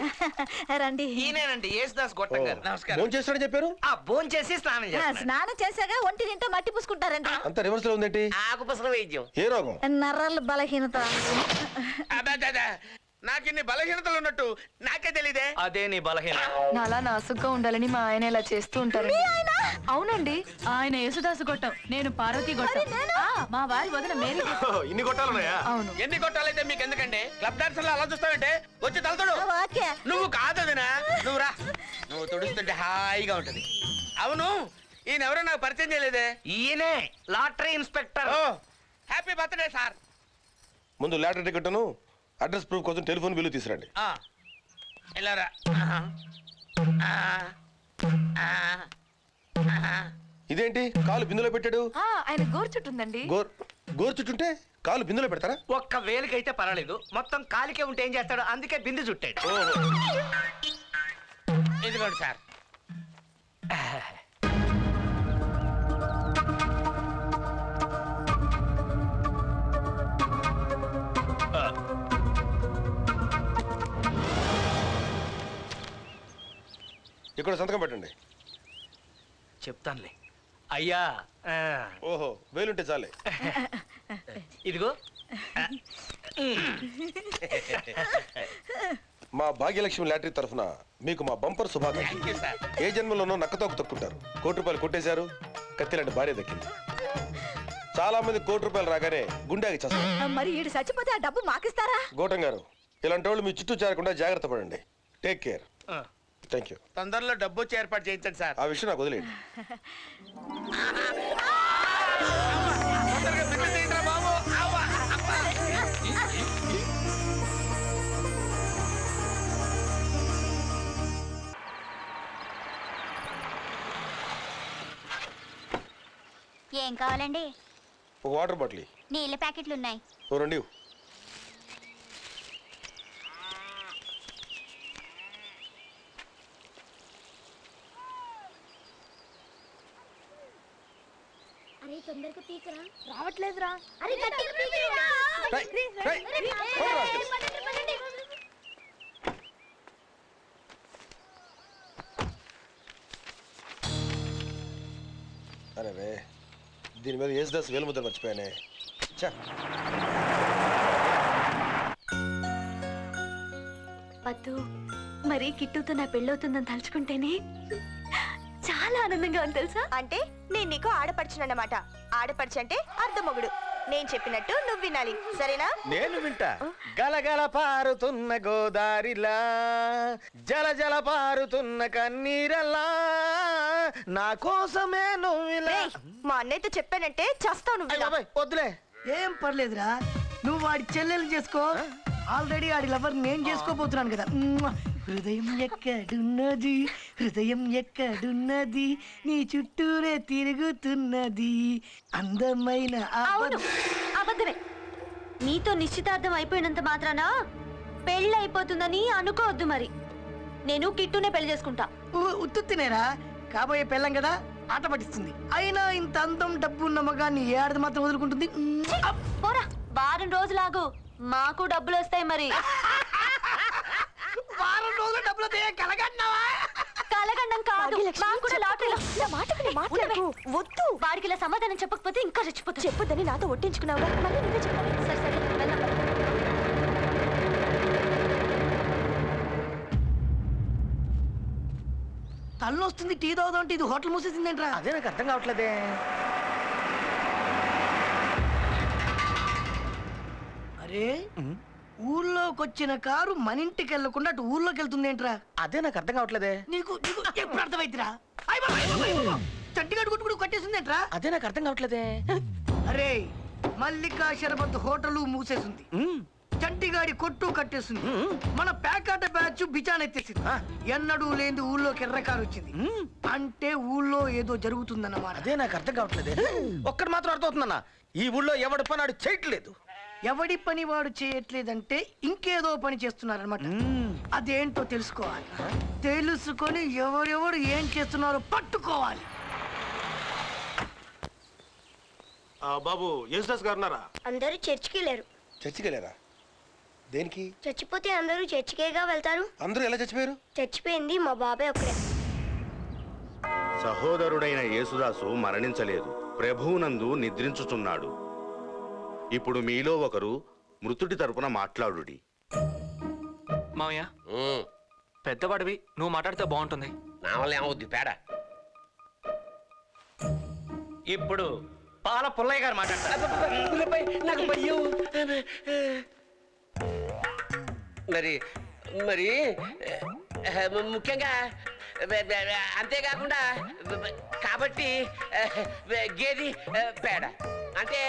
రండి. ఈయనేనండి యేసుదాస్ గొట్టం గారు. నమస్కారం. ఫోన్ చేస్తాడని చెప్పారు. భోజనం చేసి స్నానం చేస్తాడు. స్నానం చేశాక ఒంటి నింటో మట్టి పూసుకుంటారండి. అంత రివర్స్ లో ఉందేంటి? ఆకుపసర వైద్యం. ఏ రోగం? నర్రల బలహీనత. నాకు ఇన్ని బలహీనతలు ఉన్నట్టు నాకే తెలీదే. అదే నీ బలహీన. నాలా నాసుగ్గా ఉండాలని మా ఆయన ఇలా చేస్తూ ఉంటారు. అవునండి, ఆయన యేసుదాసు గొట్టం, నేను పార్వతి గొట్టం. మా వారి వదిన మేరీ. ఇన్ని కొట్టాలన్నాయా? అవును. ఎన్ని కొట్టాలైతే మీకు ఎందుకండి? క్లబ్ డాన్సర్లు అలా చూస్తావంటే వచ్చి తలతడు. నువ్వు కాదదినా, నువ్వు రా. నువ్వు తుడుస్తుంటే హాయిగా ఉంటది. అవును, ఈయన ఎవరో నాకు పరిచయం చేయలేదే. ఈయనే లాటరీ ఇన్స్పెక్టర్. ఓ హ్యాపీ బర్త్డే సార్. ముందు లాటరీ టికెట్ను అడ్రస్ ప్రూఫ్ కోసం టెలిఫోన్ బిల్లు తీసుకురండి. వెళ్ళారా? ఇదేంటి కాలు బిందులో పెట్టాడు? ఆయన గోరు చుట్టుందండి. గోరు చుట్టుంటే కాలు బిందులో పెడతారా? ఒక్క వేలికైతే పర్వాలేదు, మొత్తం కాలికే ఉంటే ఏం చేస్తాడు? అందుకే బిందు చుట్టాడు. ఇదిగోండి సార్. ఇక్కడ సంతకం పెట్టండి. చెప్తానులే అయ్యా. ఓహో వేలుంటే చాలే. ఇదిగో మా భాగ్యలక్ష్మి లాటరీ తరఫున మీకు మా బంపర్ శుభాకాంక్షలు. ఏ జన్మలోనో నక్కతోక తొక్కుంటారు. ₹1 కొట్టేశారు, కత్తిలాంటి భార్య దక్కింది. చాలా మంది ₹1 రాగానే గుండెకి చేస్తారు. మరి ఈడు చచ్చిపోతే ఆ డబ్బు మాకిస్తారా? గౌటం గారు, ఇలాంటి వాళ్ళు మీ చుట్టూ చేరకుండా జాగ్రత్త పడండి. Take care. Thank you. తొందరలో డబ్బు వచ్చి ఏర్పాటు చేయించండి సార్. ఆ విషయం నాకు వదిలేండి. ఏం కావాలండి? ఒక వాటర్ బాటిల్. నీళ్ళ ప్యాకెట్లు ఉన్నాయి. ఓ 2. అరే తొందరగా పీకరా. రావట్లేదురా. అరే గట్టిగా పీకరా. అరే దీని మీద యేసుదాస్ వేలు ముద్ర మర్చిపోయానే. వద్దు, మరి కిట్టుతో నా పెళ్ళవుతుందని తలుచుకుంటేనే చాలా ఆనందంగా ఉంది తెలుసా. అంటే నేను నీకు ఆడపడుచునన్నమాట. ఆడపడుచు అంటే అర్ధమొగుడు. నేను చెప్పినట్టు నువ్వు వినాలి, సరేనా? నేను వింటా. గలగల పారుతున్న గోదారిలా, జల జల పారుతున్న కన్నీరలా, నా కోసమే నువ్వు. మా అన్నయ్యతో చెప్పానంటే చస్తావు నువ్వు. వద్దులే. ఏం పర్లేదురా, నువ్వు వాడి చెల్లెలు చేసుకో. ఆల్రెడీ ఆడి లవర్ నేను చేసుకోబోతున్నాను కదా. హృదయం ఎక్కడున్నది, హృదయం ఎక్కడున్నది, నీ చుట్టూనే తిరుగుతున్నది అందమైన అవును, అబద్ధమే. నీతో నిశ్చితార్థం అయిపోయినంత మాత్రాన పెళ్ళి అయిపోతుందని అనుకోవద్దు. మరి నేను కిట్టునే పెళ్లి చేసుకుంటా. ఉత్తునేరా, కాబోయే పెళ్ళం కదా, ఆట పట్టిస్తుంది. అయినా ఇంత అందం డబ్బు ఉన్న మగాన్ని ఏ ఆడది మాత్రం వదులుకుంటుంది? పోరా, వారం రోజులాగు, మాకు డబ్బులు వస్తాయి. మరి వారం రోజులు డబ్బులు కలగన్నావా? కలగండం కాదు, మాకు కూడా లాటరీలో. వద్దు, వాడికి ఇలా సమాధానం చెప్పకపోతే ఇంకా రెచ్చిపోతా. చెప్పొద్దని నాతో ఒట్టించుకున్నావుగా, మళ్ళీ నువ్వే చెప్పాలి. సరే సరే, వెళ్దాం. తల్లొస్తుంది, టీ తాగుదాం అంటే ఇది హోటల్ మూసేసిందేంట్రా? అదే నాకు అర్థం కావట్లేదే. అరే, ఊర్లోకి వచ్చిన కారు మన ఇంటికి వెళ్ళకుండా అటు ఊర్లోకి వెళ్తుందేంట్రా? అదే నాకు అర్థం కావట్లేదే. నీకు ఎప్పుడు అర్థమైతురా? చట్టిగాడు కొట్టుకుడు కట్టేసిందేంట్రా? అదే నాకు అర్థం కావట్లేదే. అరే, మల్లికా షరబత్ హోటల్ మూసేసింది, చంటిగాడి కొట్టు కట్టేసింది, మన ప్యాకాట బ్యాచ్ బిచానెత్తేసింది. ఎన్నడూ లేని ఊళ్ళోకి ఎర్రకారు వచ్చింది అంటే ఊళ్ళో ఏదో జరుగుతుందన్నమాట. అదే నాకు అర్థం కావట్లేదే. ఒక్కటి మాత్రం అర్థమవుతుందన్న, ఈ ఊళ్ళో ఎవడి పని ఆడు చేయట్లేదు. ఎవడి పని వాడు చేయట్లేదంటే ఇంకేదో పని చేస్తున్నారనమాట. అదేంటో తెలుసుకోవాలి. తెలుసుకొని ఎవరెవరు ఏం చేస్తున్నారో పట్టుకోవాలి. బాబు యేసుదాస్ గారు ఉన్నారా? అందరూ చర్చికి లేరు. చర్చికి వెళ్ళారా? దేనికి? చచ్చిపోతే అందరూ చర్చికేగా వెళ్తారు. అందరూ ఎలా చచ్చిపోయారు? చచ్చిపోయింది మా బాబాయ్ ఒక్కడే. సహోదరుడైన యేసుదాసు మరణించలేదు, ప్రభువునందు నిద్రించుచున్నాడు. ఇప్పుడు మీలో ఒకరు మృతుడి తరపున మాట్లాడుడి. మావయ్య, పెద్దవాడివి, నువ్వు మాట్లాడితే బాగుంటుంది. నా వల్ల ఏమవుద్ది పేడ. ఇప్పుడు పాల పుల్లయ్య గారు మాట్లాడతారు. నాకు భయం. మరి మరి ముఖ్యంగా అంతేకాకుండా కాబట్టి గేది పేడ అంటే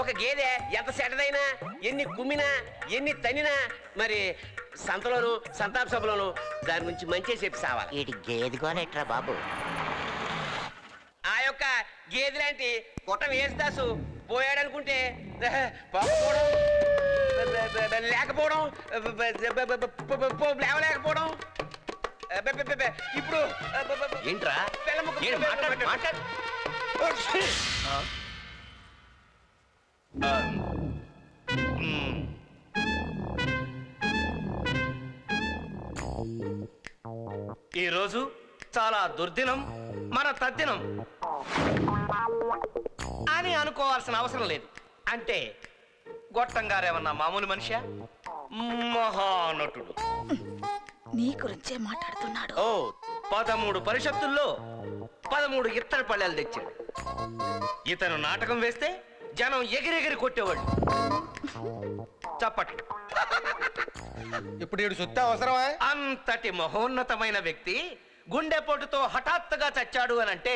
ఒక గేదె ఎంత సెటదైనా, ఎన్ని కుమ్మినా, ఎన్ని తన్నినా, మరి సంతలోను సంతాప సభలోను దాని గురించి మంచిగా చెప్పి సావాలి. వీటి గేది కోనేట్రా బాబు. ఆ యొక్క గేదె లాంటి కొట్ట యేసుదాసు పోయాడనుకుంటే పోకపోవడం, లేకపోవడం, లేవలేకపోవడం. ఇప్పుడు ఏంట్రా? మాట్లాడు. ఈరోజు చాలా దుర్దినం, మన తద్దినం అని అనుకోవాల్సిన అవసరం లేదు. అంటే గొట్టం గారేమన్నా మామూలు మనిషా? మహానటుడు. నీ గురించే మాట్లాడుతున్నాడు. ఓ, 13 పరిషత్తుల్లో 13 ఇత్తడి పళ్ళెలు తెచ్చాడు. ఇతను నాటకం వేస్తే జనం ఎగిరెగిరి కొట్టేవాళ్ళు. చప్పట్లు. ఇప్పుడు ఈడు సుత్తే అవసరమా? అంతటి మహోన్నతమైన వ్యక్తి గుండెపోటుతో హఠాత్తుగా చచ్చాడు అని అంటే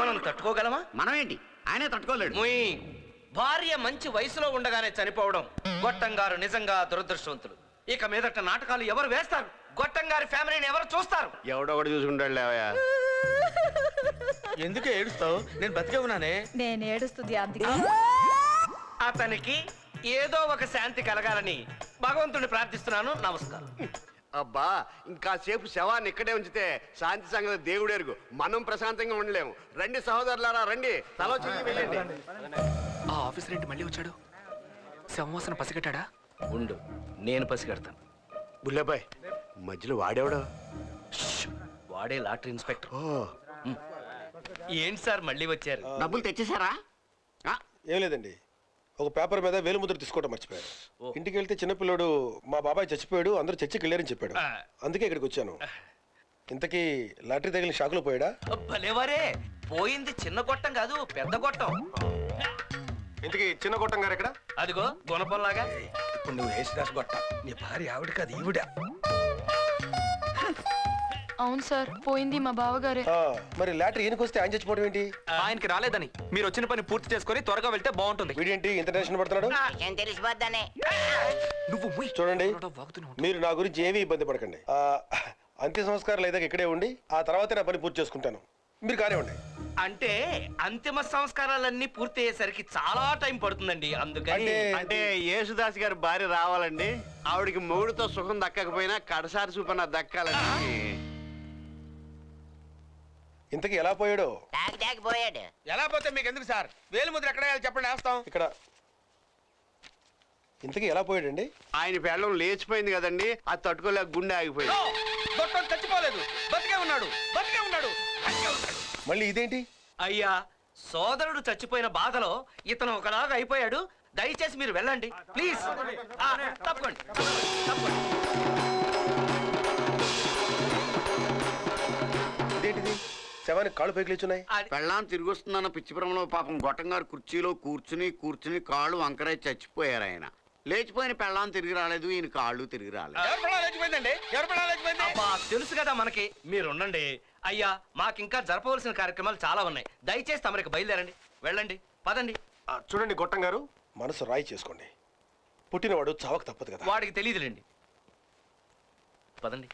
మనం తట్టుకోగలమా? మనం ఏంటి, ఆయనే తట్టుకోలేడు. ముయ్, భార్య మంచి వయసులో ఉండగానే చనిపోవడం గొట్టం గారు నిజంగా దురదృష్టవంతులు. ఇక మీదట నాటకాలు ఎవరు వేస్తారు? గొట్టం గారి ఫ్యామిలీని ఎవరు చూస్తారు? ఎవడొకటి చూసుకుంటాడు లేవయా. ఎందుకు ఏడుస్తావు? నేను బతికే ఉన్నానే. నేను ఏడుస్తుంది అందుకే. అతనికి ఏదో ఒక శాంతి కలగాలని భగవంతుని ప్రార్థిస్తున్నాను. నమస్కారం. అబ్బా, ఇంకాసేపు శవాన్ని ఇక్కడే ఉంచితే శాంతి సంగతి దేవుడెరుగు, మనం ప్రశాంతంగా ఉండలేము. రండి సహోదరులారా, రండి, తలో చెయ్యి వెళ్ళండి. ఆ ఆఫీసర్ ఏంటి మళ్ళీ వచ్చాడు? శవవాసన పసిగట్టాడా? ఉండు, నేను పసిగడతాను. బుల్లబాయ్, మధ్యలో వాడేవాడు? వాడే లాటరీ ఇన్స్పెక్టర్. ఏంటి సార్ మళ్ళీ వచ్చారు? డబ్బులు తెచ్చేసారా? ఏం లేదండి, ఒక పేపర్ మీద వేలుముద్ర తీసుకోవడం మర్చిపోయారు. ఇంటికి వెళ్తే చిన్నపిల్లడు మా బాబాయ్ చచ్చిపోయాడు, అందరూ చర్చికి వెళ్ళారని చెప్పాడు. అందుకే ఇక్కడికి వచ్చాను. ఇంతకీ లాటరీ తగిలిన షాకులో పోయాడా? భలేవారే, పోయింది చిన్న గొట్టం కాదు, పెద్ద గొట్టం. ఇంతకీ చిన్న గొట్టం గారు ఎక్కడ? అదిగో గుణపంలాగా. ఇప్పుడు నువ్వు యేసుదాస్ గొట్ట, నీ భార్య ఆవిడ కాదు ఈవిడ. అవును సార్, పోయింది మా బావగారే. మరి లాటరీ ఈయనకి వస్తే ఆయన చచ్చిపోవడం ఏంటి? ఆయనకి రాలేదని మీరు వచ్చిన పని పూర్తి చేసుకొని త్వరగా వెళ్తే బాగుంటుంది. వీడేంటి ఇంత టెన్షన్ పడుతున్నాడు? తెలిసిపోద్దానే. నువ్వు చూడండి, మీరు నా గురించి ఏమీ ఇబ్బంది పడకండి. అంత్య సంస్కారాలు అయితే ఇక్కడే ఉండి ఆ తర్వాత నా పని పూర్తి చేసుకుంటాను. మీరు కానివ్వండి. అంటే అంతిమ సంస్కారాలన్నీ పూర్తి అయ్యేసరికి చాలా టైం పడుతుందండి. అందుకని అంటే యేసుదాస్ గారి భార్య రావాలండి. ఆవిడికి మొగుడుతో సుఖం దక్కకపోయినా కడసారి చూపన దక్కాలండి. ఇంతకీ ఎలా పోయాడు? పోయాడు. ఎలా పోతే మీకు ఎందుకు సార్? వేలు ముద్ర ఎక్కడ వేయాలి చెప్పండి, వేస్తాం. ఇక్కడ ఇంతకీ ఎలా పోయాడండి? ఆయన పెళ్ళం లేచిపోయింది కదండి, అది తట్టుకోలేక గుండె ఆగిపోయింది. గొట్టం చచ్చిపోలేదు, బతికే ఉన్నాడు, బతికే ఉన్నాడు. మళ్ళీ ఇదేంటి? అయ్యా, సోదరుడు చచ్చిపోయిన బాధలో ఇతను ఒకలాగా అయిపోయాడు. దయచేసి మీరు వెళ్ళండి ప్లీజ్. తప్పకండి. ఇదేంటిది? శవానికి కాళ్ళు పైకి లేచున్నాయి. పెళ్ళాం తిరిగి వస్తుందన్న పిచ్చిపురంలో పాపం గొట్టం గారు కుర్చీలో కూర్చుని కాళ్ళు వంకరై చచ్చిపోయారు. ఆయన లేచిపోయిన పెళ్ళాం తిరిగి రాలేదు, ఈయన కాళ్ళు తిరిగి రాలేదు. తెలుసు కదా మనకి. మీరు ఉండండి అయ్యా, మాకింకా జరపవలసిన కార్యక్రమాలు చాలా ఉన్నాయి. దయచేసి తమరికి బయలుదేరండి, వెళ్ళండి, పదండి. చూడండి గొట్టం గారు, మనసు రాయి చేసుకోండి. పుట్టినవాడు చావక తప్పదు కదా. వాడికి తెలియదులేండి, పదండి.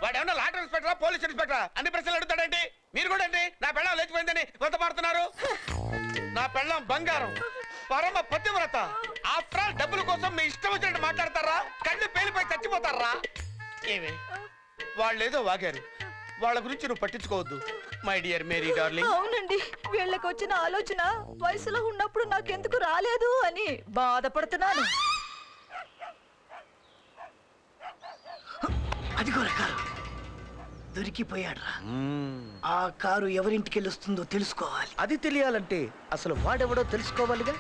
వాడు ఏమన్నా లాటరీ ఇన్స్పెక్టరా, పోలీస్ ఇన్స్పెక్టరా? అన్ని ప్రశ్నలు అడుగుతాడేంటి? మీరు కూడా ఏంటి నా పెళ్ళం లేచిపోయిందని కొంత మారుతున్నారు? నా పెళ్ళం బంగారం, పరమ పతివ్రత. ఆఫ్టర్ ఆల్ డబ్బుల కోసం మీ ఇష్టం వచ్చినట్టు మాట్లాడతారా? కళ్ళు పేలిపోయి చచ్చిపోతారా? ఏమే వాళ్ళేదో వాగారు, వాళ్ళ గురించి నువ్వు పట్టించుకోవద్దు మై డియర్ మేరీ డార్లింగ్. అవునండి, వీళ్ళకి వచ్చిన ఆలోచన వయసులో ఉన్నప్పుడు నాకెందుకు రాలేదు అని బాధపడుతున్నాను. అదిగో కారు దొరికిపోయాడ్రా. ఆ కారు ఎవరింటికి వెళ్ళొస్తుందో తెలుసుకోవాలి. అది తెలియాలంటే అసలు వాడెవడో తెలుసుకోవాలిగా.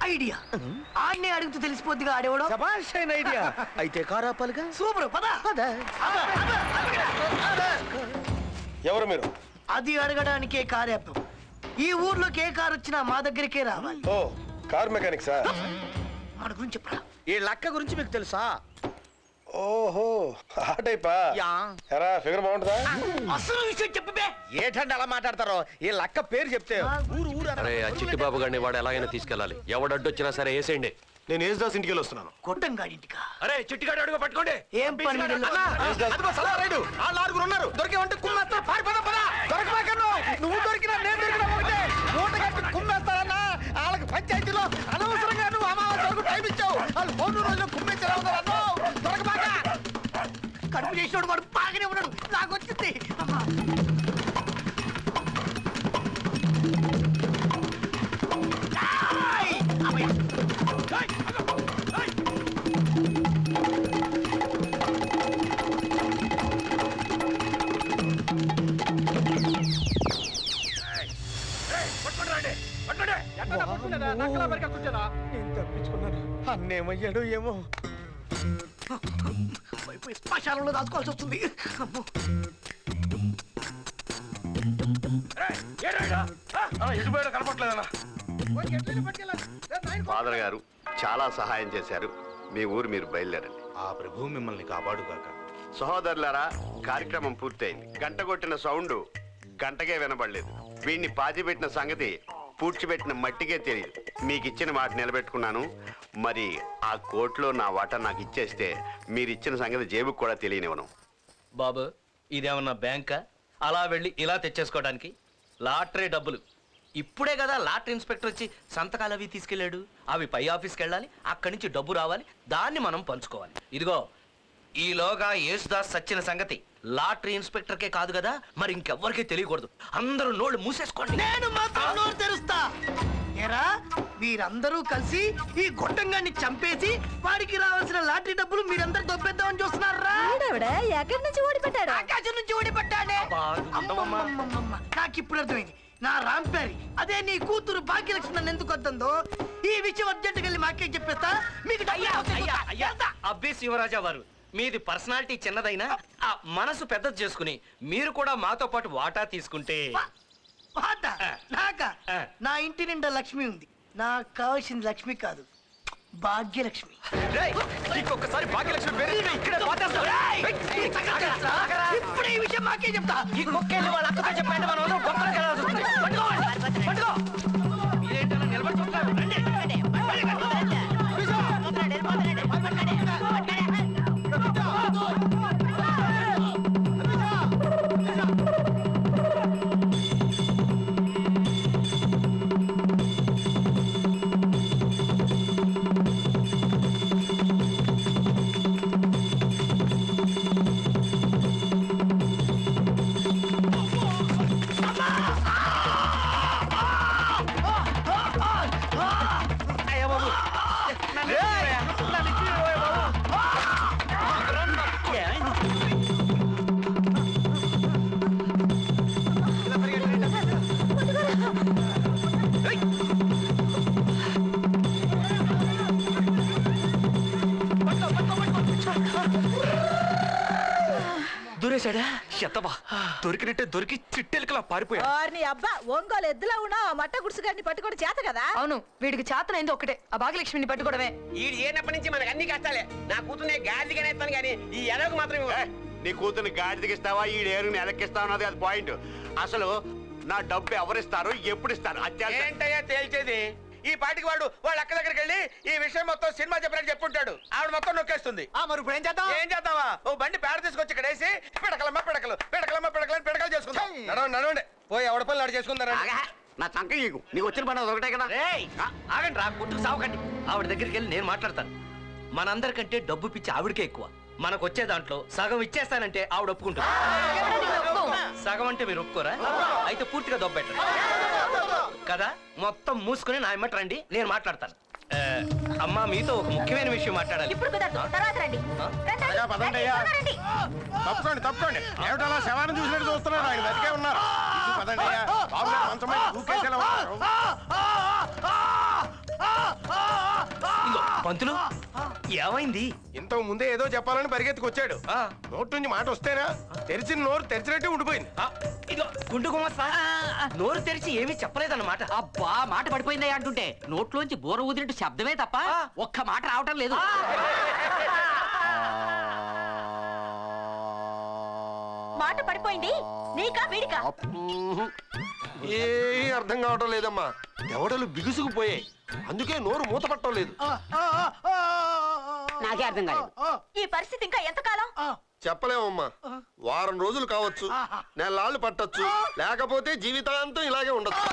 ఐడియా ఆడనే అడుగుతూ తెలిసిపోద్దిగా ఆడేవాడు. శభాష్ అయిన ఐడియా. అయితే కారు ఆపాలిగా. సూపర్, పద. ఎవరు మీరు? అది అడగడానికే కారు ఆపాం. ఈ ఊర్లోకి ఏ కారు వచ్చినా మా దగ్గరికే రావాలి. ఓ, కార్ మెకానిక్ సార్. మన గురించి చెప్పరా. ఈ లక్క గురించి మీకు తెలుసా? ఓహో, ఆ టైపా? ఎరా ఫిగర్ బాగుంటుందా? అసలు విషయం చెప్పే. ఏటండి అలా మాట్లాడతారో? ఈ లక్క పేరు చెప్తే ఊరు ఊరు. అరే ఆ చిట్టిబాబు గారిని వాడు ఎలాగైనా తీసుకెళ్ళాలి. ఎవడడ్డొచ్చినా సరే వేసేయండి. నేను యేసుదాస్ ఇంటికి వెళ్ళి వస్తున్నాను. కొట్టంగాడింటికా? అరే చిట్టిగాడు అడుగు పట్టుకోండి. ఏం పని దొరికేవంటే కుమ్మేస్తా, పారిపోదా పదా. దొరకబాకను, నువ్వు దొరికినా నేను దొరికినా ఒకటే. మూట కట్టి కుమ్మేస్తారన్నా. వాళ్ళకి పంచాయతీలో అనవసరంగా నువ్వు అమావాస్య వరకు టైం ఇచ్చావు. వాళ్ళు 3 రోజులు కుమ్మేచ్చారు. దొరకబాక. కడుపు చేసినోడు వాడు బాగానే ఉన్నాడు, నాకు వచ్చింది. అన్నేమయ్యాడు ఏమో. శ్మశానంలో దాచుకోవాల్సి వస్తుంది. ఫాదర్ గారు చాలా సహాయం చేశారు. మీ ఊరు మీరు బయలుదేరండి. ఆ ప్రభు మిమ్మల్ని కాపాడుగాక. సహోదరులారా, కార్యక్రమం పూర్తయింది. గంట కొట్టిన సౌండ్ గంటకే వినబడలేదు. వీడిని పాతిపెట్టిన సంగతి పూడ్చిపెట్టిన మట్టికే తెలియదు. మీకు ఇచ్చిన మాట నిలబెట్టుకున్నాను. మరి ఆ కోర్టులో నా వాటా నాకు ఇచ్చేస్తే మీరు ఇచ్చిన సంగతి జేబుకు కూడా తెలియనివ్వను. బాబు, ఇదేమన్నా బ్యాంకా? అలా వెళ్ళి ఇలా తెచ్చేసుకోవడానికి? లాటరీ డబ్బులు ఇప్పుడే కదా లాటరీ ఇన్స్పెక్టర్ వచ్చి సంతకాలు అవి తీసుకెళ్ళాడు. అవి పై ఆఫీస్కి వెళ్ళాలి, అక్కడి నుంచి డబ్బు రావాలి, దాన్ని మనం పంచుకోవాలి. ఇదిగో, ఈలోగా యేసుదాస్ సచ్చిన సంగతి లాటరీ ఇన్స్పెక్టర్కే కాదు కదా, మరి ఇంకెవ్వరికీ తెలియకూడదు. అందరూ నోళ్ళు మూసేసుకోండి. నేను మాత్రం నోరు తెరుస్తా. ఏరా, మీరందరూ కలిసి ఈ గొట్టంగాన్ని చంపేసి వాడికి రావాల్సిన లాటరీ డబ్బులు మీరందరూ దొబ్బేద్దామని చూస్తున్నారా? ఎక్కడి నుంచి ఓడిపెట్టాడు? ఆకాశం నుంచి ఓడిపడ్డాడే. నాకు ఇప్పుడు అర్థమైంది. నా రాంపేరి అదే నీ కూతురు భాగ్యలక్ష్మి నన్ను ఎందుకు వద్దందో ఈ విషయం అర్జెంట్ వెళ్ళి మాకే చెప్పేస్తా. మీకు అబ్బే శివరాజా వారు, మీది పర్సనాలిటీ చిన్నదైనా ఆ మనసు పెద్దది చేసుకుని మీరు కూడా మాతో పాటు వాటా తీసుకుంటే. వాటా నాకా? నా ఇంటి నిండా లక్ష్మి ఉంది. నాకు కావాల్సింది లక్ష్మి కాదు, భాగ్యలక్ష్మి. ఇంకొకసారి భాగ్యలక్ష్మి పేరు ఇక్కడే ఇప్పుడు ఈ విషయం మాకే చెప్తా. ఈ కుక్కెళ్ళి వాళ్ళ అక్కతో చెప్పండి మనం అందరం గొప్పలకు వెళ్ళాల్సి వస్తుంది. పట్టుకో మీరేంటో నిలబడి చూస్తారు. రండి. దూరేశాడా ఎత్తవా దొరికినట్టే దొరికి చిట్టెలకలా పారిపోయా. వారిని అబ్బా ఒంగోలు ఎద్దులా ఉన్నా మట్ట గుడిసెగాడిని పట్టుకోవడం చేత కదా. అవును, వీడికి చేతనైంది ఒకటే, ఆ భాగ్యలక్ష్మిని పట్టుకోవడమే. ఈ ఏనప్పటి నుంచి మనకు అన్ని కష్టాలే. నా కూతురు గాడిదిగానే ఇస్తాను కానీ ఈ ఎదకు మాత్రం ఇవ్వను. నీ కూతుర్ని గాడిదకి ఇస్తావా ఈ డేరుని ఎలక్కిస్తావా అన్నది అది పాయింట్. అసలు నా డబ్బు ఎవరిస్తారు ఎప్పుడు ఇస్తారు ఏంటయ్యా తేల్చేది? ఈ పాటికి వాడు వాళ్ళ అక్క దగ్గరికి వెళ్ళి ఈ విషయం మొత్తం సినిమా చెప్పినట్టు చెప్పుంటాడు. ఆవిడ మొత్తం నొక్కేస్తుంది. మరి ఇప్పుడు ఏం చేద్దాం? ఏం చేద్దామా? ఓ బండి పేడ తీసుకొచ్చి ఇక్కడ వేసి పిడకలమ్మ పిడకలు పిడకలమ్మ పిడకలు పిడకలు చేసుకుందాం. నడవండి పోయి ఎవడ పనులు ఆడ చేసుకుంటారా? నా చంక నీకు వచ్చిన పని అది ఒకటే కదా. ఆగండి రా, కొట్టుకు సావకండి. ఆవిడ దగ్గరికి వెళ్ళి నేను మాట్లాడతాను. మనందరికంటే డబ్బు పిచ్చి ఆవిడకే ఎక్కువ. మనకు వచ్చే దాంట్లో సగం ఇచ్చేస్తానంటే ఆవిడ ఒప్పుకుంటుంది. సగం అంటే మీరు ఒప్పుకోరా? అయితే పూర్తిగా దొబ్బెట్టండి కదా. మొత్తం మూసుకుని నా ఎమ్మట రండి, నేను మాట్లాడతాను. అమ్మా, మీతో ఒక ముఖ్యమైన విషయం మాట్లాడాలి. ఇప్పుడు కుదరదు, తర్వాత రండి. తప్పుకోండి తప్పుకోండి. ఏమిటలా శవాన్ని చూసినట్టు చూస్తున్నారు? ఆయన బతికే ఉన్నారు. పదండి అయ్యా. బాబు గారు మంచం మీద దూకేసేలా ఉన్నారు. ఇదిగో, పంతులు ఏమైంది? ఇంతకు ముందే ఏదో చెప్పాలని పరిగెత్తుకొచ్చాడు. నోటి నుంచి మాట వస్తేనా తెరిచిన నోరు తెరిచినట్టే ఉండిపోయింది. ఇదిగో గుండు గుమస్తా, నోరు తెరిచి ఏమీ చెప్పలేదన్నమాట. అబ్బా, మాట పడిపోయిందా అంటుంటే నోట్లోంచి బోర ఊదినట్టు శబ్దమే తప్ప ఒక్క మాట రావటం లేదు. మాట పడిపోయింది నీకా వీడికా? ఏ అర్థం కావటం లేదమ్మా. ఎవడలు బిగుసుకుపోయాయి, అందుకే నోరు మూత పట్టడం లేదు. నాకే అర్థం కాలేదు. ఈ పరిస్థితి ఇంకా ఎంతకాలం? చెప్పలేమమ్మా. వారం రోజులు కావచ్చు, నెలలు పట్టొచ్చు, లేకపోతే జీవితాంతం ఇలాగే ఉండొచ్చు.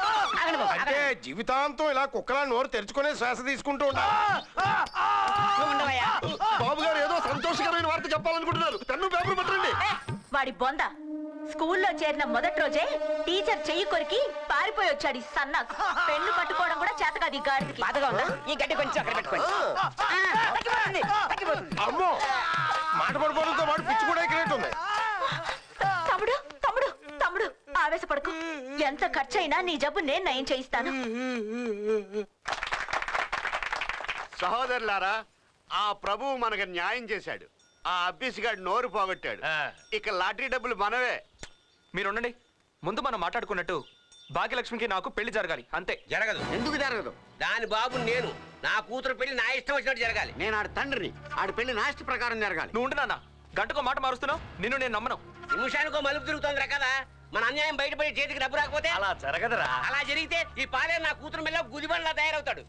అంటే జీవితాంతం ఇలా కుక్కలా నోరు తెరుచుకునే శ్వాస తీసుకుంటూ ఉండాలి. బాబు గారు ఏదో సంతోషకరమైన వార్త చెప్పాలనుకుంటున్నారు. పెన్ను పేపర్ పట్టండి. వాడి బొంద స్కూల్లో చేరిన మొదటి రోజే టీచర్ చెయ్యి కొరికి పారిపోయి వచ్చాడు. ఈ సన్నాస్ పెన్ను పట్టుకోవడం కూడా చేత కాదు ఈ గాడికి. బాధగా ఉందా? ఈ గడ్డి కొంచెం అక్కడ పెట్టుకోండి. అమ్మో, మాట పడిపోవడంతో వాడు పిచ్చి కూడా ఎక్కినట్టుంది. తమ్ముడు తమ్ముడు తమ్ముడు ఆవేశపడకు. ఎంత ఖర్చైనా నీ జబ్బు నేను నయం చేయిస్తాను. సహోదరులారా, ఆ ప్రభువు మనకు న్యాయం చేశాడు. ఆ అబ్బిసిగాడు నోరు పోగొట్టాడు. ఇక లాటరీ డబ్బులు మనవే. మీరు ఉండండి. ముందు మనం మాట్లాడుకున్నట్టు భాగ్యలక్ష్మికి నాకు పెళ్లి జరగాలి, అంతే. జరగదు. ఎందుకు జరగదు? దాని బాబు నేను. నా కూతురు పెళ్లి నా ఇష్టం వచ్చినట్టు జరగాలి. నేను ఆడి తండ్రిని. ఆడి పెళ్లి నా ఇష్ట ప్రకారం జరగాలి. నువ్వు ఉండు నాన్న. గంటకో మాట మారుస్తున్నావు. నిన్ను నేను నమ్మను. నిమిషానికో మలుపు తిరుగుతోందిరా కదా. మన అన్యాయం బయటపడి చేతికి డబ్బు రాకపోతే అలా జరగదురా. అలా జరిగితే ఈ పాలే నా కూతురు మెల్ల గుదిబండ్లా తయారవుతాడు.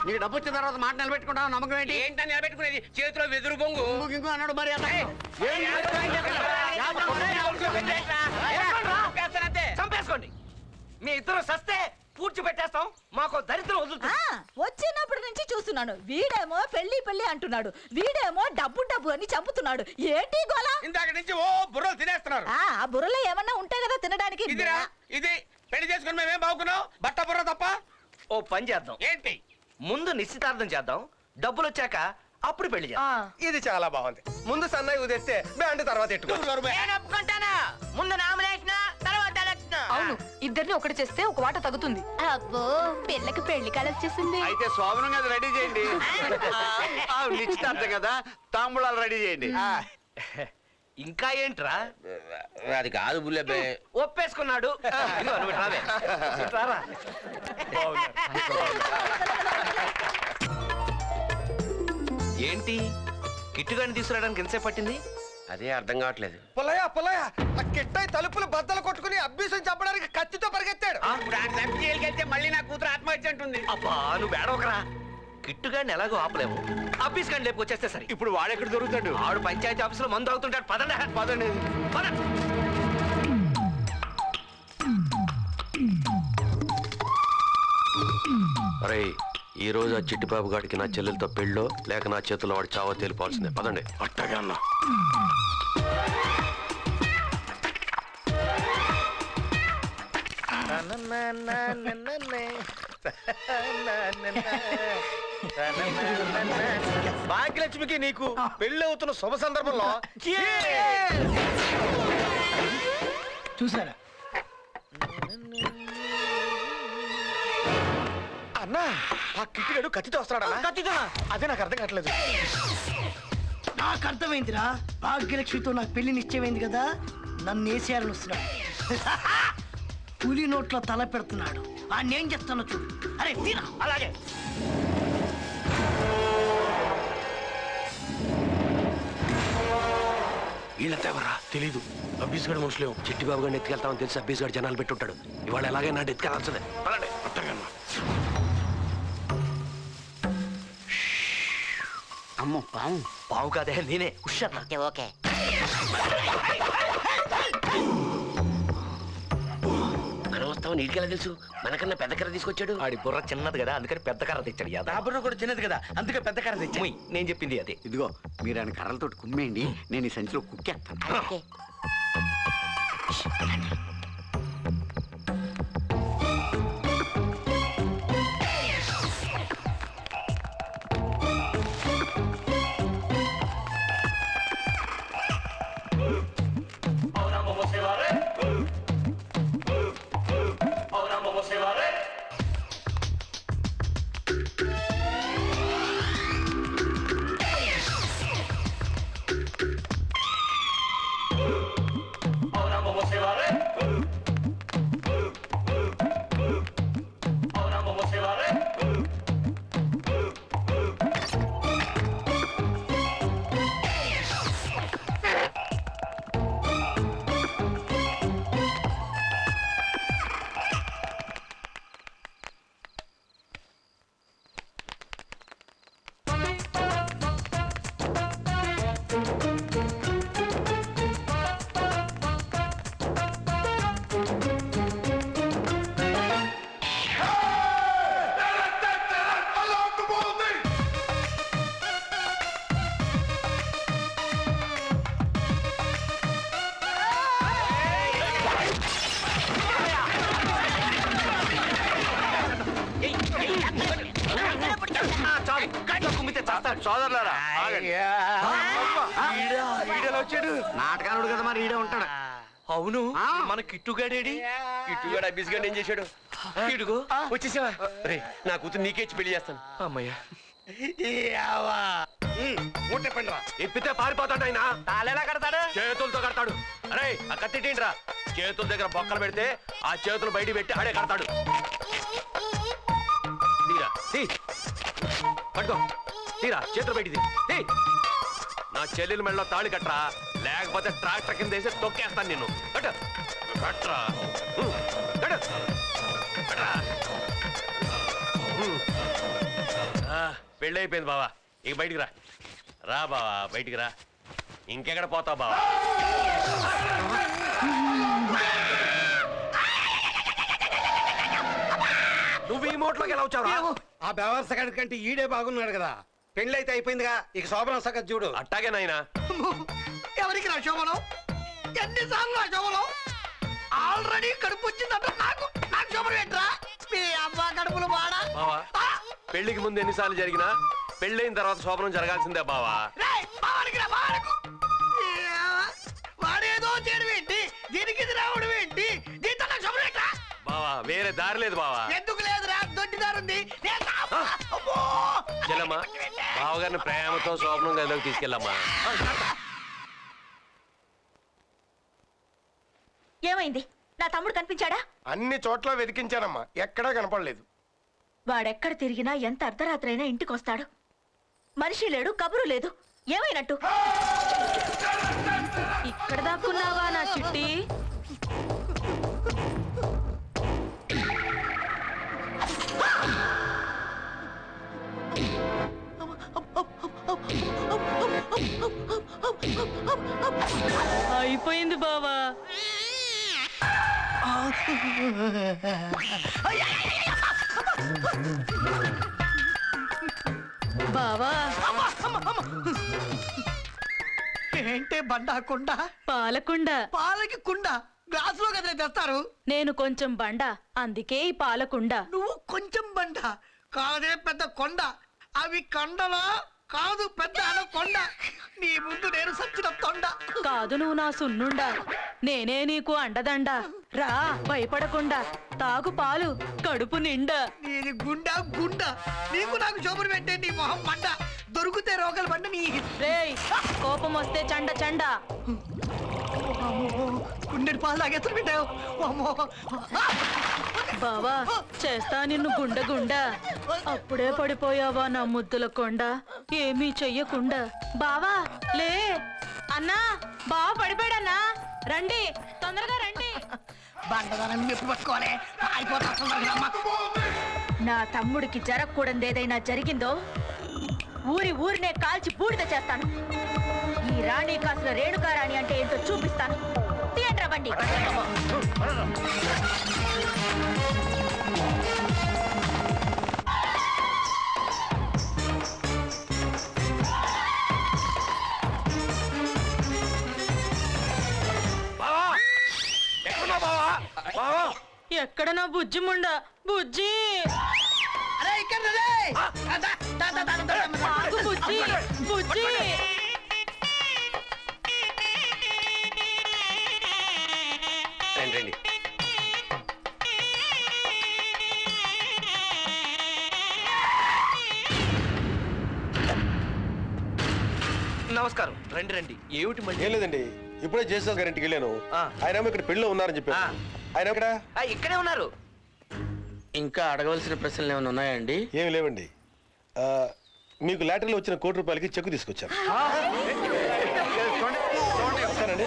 నీకు డబ్బు వచ్చిన తర్వాత మాట నిలబెట్టుకుంటావు. నమ్మకం ఏంటి? ఏంటని నిలబెట్టుకునేది? చేతిలో వెదురు బొంగు ఇంకో అన్నాడు మరి. చంపేసుకోండి. మీ ఇద్దరు సస్తే పూడ్చి పెట్టేస్తాం. మాకు దరిద్రం వదులుతుంది. వచ్చినప్పటి నుంచి చూస్తున్నాను. వీడేమో పెళ్లి పెళ్లి అంటున్నాడు, వీడేమో డబ్బు డబ్బు అని చంపుతున్నాడు. ఏంటి గోలా? ఇందాక నుంచి ఓ బుర్రలు తినేస్తున్నారు. ఆ బుర్రలో ఏమన్నా ఉంటాయి కదా తినడానికి. ఇదిరా ఇది పెళ్లి చేసుకుని మేమేం బాగుకున్నాం? బట్ట బుర్ర తప్ప. ఓ పని చేద్దాం. ఏంటి? ముందు నిశ్చితార్థం చేద్దాం. డబ్బులు వచ్చాక అప్పుడు పెళ్లి చేద్దాం. ఇది చాలా బాగుంది. ముందు సన్నాయి ఉదేస్తే బ్యాండ్ తర్వాత ఎట్టుకో. నేను ఒప్పుకుంటాను. ముందు నామినేషన్, తర్వాత ఎలక్షన్. అవును, ఇద్దరిని ఒకటి చేస్తే ఒక వాట తగ్గుతుంది. అబ్బో, పిల్లకి పెళ్లి కాలం వచ్చేసింది. అయితే శోభనం అది రెడీ చేయండి. నిశ్చితార్థం కదా, తాంబూలాలు రెడీ చేయండి. ఇంకా ఏంట్రా? అది కాదు బుల్లెబ్బే. ఒప్పేసుకున్నాడు. ఇదిగో నువ్వు ఇటు రావే. ఇటు రారా. ఏంటి కిట్టుగాని తీసుకురావడానికి ఎంతసేపు పట్టింది? అదే అర్థం కావట్లేదు. పుల్లయ్య ఆ కిట్టాయి తలుపులు బద్దలు కొట్టుకుని అబ్బీసం చెప్పడానికి కత్తితో పరిగెత్తాడు. వెళ్తే మళ్ళీ నా కూతురు ఆత్మహత్య అంటుంది. అబ్బా నువ్వు వేడవకరా. కిట్టుగాడిని ఎలాగో ఆపలేము. ఆఫీస్ కానీ లేపు వచ్చేస్తే సరే. ఇప్పుడు వాడెక్కడ దొరుకుతాడు? ఆడు పంచాయతీ ఆఫీసులో మందు అవుతుంటాడు. పదండి. అరే ఈ రోజు ఆ చిట్టిబాబు గాడికి నా చెల్లెలతో పెళ్ళో లేక నా చేతిలో వాడి చావో తేలిపోవాల్సిందే. పదండి. అట్టగా అన్న భాగ్యలక్ష్మికి నీకు పెళ్లి అవుతున్న శుభ సందర్భంలో చూసారా అన్నా ఆ కిట్టిగాడు కత్తితో వస్తాడా? కత్తితో అదే నాకు అర్థం కావట్లేదు. నాకు అర్థమైందిరా. భాగ్యలక్ష్మితో నాకు పెళ్లి నిశ్చయమైంది కదా, నన్ను వేసేయాలని వస్తున్నాడు. పులి నోట్లో తల పెడుతున్నాడు. ఆ నేను చెప్తాను చూడు. అరే తీరా. అలాగే వీళ్ళంతా ఎవరా? తెలీదు. అబ్బీస్ గడి మనుషులేవు. చిట్టిబాబు గారిని ఎత్తుకెళ్తామని తెలిసి అబ్బీస్ గడి జనాలు పెట్టుంటాడు. ఇవాళ ఎలాగైనా ఎత్తుకెళ్ళాల్సిందే. పదండి. అమ్మో పాము. పావు కాదే నేనే. ఓకే మనం వస్తామని నీటికెలా తెలుసు? మనకన్నా పెద్ద కర్ర తీసుకొచ్చాడు. ఆడి బుర్ర చిన్నది కదా అందుకని పెద్ద కర్ర తెచ్చాడు. నా బుర్ర కూడా చిన్నది కదా అందుకే పెద్ద కర్ర తెచ్చి. నేను చెప్పింది అదే. ఇదిగో మీరు ఆయన కర్రలతో కుమ్మేయండి, నేను ఈ సంచిలో కుక్కేస్తాను. ఓకే సోదరులారా వచ్చాడు. నాటకాలుడు కదా మరి ఈడే ఉంటాడు. అవును మన కిట్టుగాడేడి? కిట్టుగాడు అబ్బీస్ గడి ఏం చేశాడు? ఇడుగో వచ్చేసావా? రే నా కూతురు నీకేచ్చి పెళ్లి చేస్తాను. అమ్మయ్య ఎప్పితే పారిపోతాడు ఆయన. తాళెలా కడతాడు? చేతులతో కడతాడు. అరే ఆ కత్తిట్రా. చేతుల దగ్గర బొక్కలు పెడితే ఆ చేతులు బయట పెట్టి ఆడే కడతాడు. తీరా పట్టుకో. తీరా చేతులు బయటిది. నా చెల్లెల మెడలో తాళి కట్టరా, లేకపోతే ట్రాక్టర్ కింద వేసి తొక్కేస్తాను నిన్ను. కట్రా పెళ్ళి అయిపోయింది బావా. ఇక బయటికి రా బావా, బయటికి రా. ఇంకెక్కడ పోతావు బావా? నువ్వు ఈ మోట్లోకి ఎలా వచ్చావు? ఆ బెవర్స గడి కంటే ఈడే బాగున్నాడు కదా. పెళ్లి అయితే అయిపోయిందిగా, ఇక శోభనం సగతి చూడు. అట్టాగే నాయనా. ఎవరికి నా శోభనం? ఎన్నిసార్లు నా శోభనం? ఆల్రెడీ కడుపు వచ్చిందంట నాకు. నాకు శోభనం ఏంట్రా? మీ అమ్మ కడుపులు వాడా? బావా పెళ్లికి ముందు ఎన్నిసార్లు జరిగినా పెళ్ళైన తర్వాత శోభనం జరగాల్సిందే బావా. వాడేదో చేయడం ఏంటి, దీనికి రావడం ఏంటి? దీంతో నాకు శోభనం ఏంట్రా? బావా వేరే దారి లేదు బావా. ఎందుకు లేదురా? దొడ్డి దారి ఉంది. చెల్లమ్మా బావగారిని ప్రేమతో శోభనం గదిలోకి తీసుకెళ్ళమ్మా. ఏమైంది? నా తమ్ముడు కనిపించాడా? అన్ని చోట్ల వెతికించానమ్మా, ఎక్కడా కనపడలేదు. వాడెక్కడ తిరిగినా ఎంత అర్ధరాత్రి అయినా ఇంటికి వస్తాడు. మనిషి లేడు, కబురు లేదు. ఏమైనట్టు? ఇక్కడ దాక్కున్నావా నా చిట్టి? అయిపోయింది బావా. బావా ఏంటే బండా కుండ? పాలకుండ. పాలకి కుండ గ్లాసులో కదా తెస్తారు. నేను కొంచెం బండ, అందుకే ఈ పాలకుండ. నువ్వు కొంచెం బండ కాదే పెద్ద కొండ. అవి కొండలా కాదు, పెద్ద కొండ. నీ ముందు నేను సచ్చిన తొండ. కాదు నువ్వు నా సున్నుండా, నేనే నీకు అండదండ. రా భయపడకుండా తాగు పాలు కడుపు నిండా. నీది గుండా గుండ. నీకు నాకు శోభను పెట్టే నీ మొహం మండ. దొరికితే రోగలు బండ నీ. రేయ్ కోపం వస్తే చండ చండ. గుండెడు పాలు తాగేస్తారు పెట్టావు. బావా చేస్తా నిన్ను గుండ గుండ. అప్పుడే పడిపోయావా నా ముద్దుల కొండ, ఏమీ చెయ్యకుండా. బావా లే అన్నా, బావ పడిపోయాడన్నా. రండి తొందరగా రండి. బండదానం ఎప్పుడు పట్టుకోవాలి? నా తమ్ముడికి జరగకూడదు ఏదైనా జరిగిందో ఊరినే కాల్చి బూడిద చేస్తాను. ఈ రాణి కాసుల రేణుకారాణి అంటే ఏంటో చూపిస్తాను. తీయండ్రా బండి. ఎక్కడ నా బుజ్జి ముండా? బుజ్జి ఆగు బుజ్జి, బుజ్జి. రండి. నమస్కారం. రండి రండి. ఏమిటి మళ్ళీ? ఏం లేదండి, ఇప్పుడే జేసస్ గారింటికి వెళ్ళాను. ఆయన ఇక్కడ పెళ్ళిలో ఉన్నారని చెప్పారు. ఆయన ఇక్కడ ఇక్కడే ఉన్నారు. ఇంకా అడగవలసిన ప్రశ్నలు ఏమైనా ఉన్నాయండి? ఏమి లేవండి. మీకు లాటరీలో వచ్చిన ₹1,00,00,000 చెక్కు తీసుకొచ్చాను.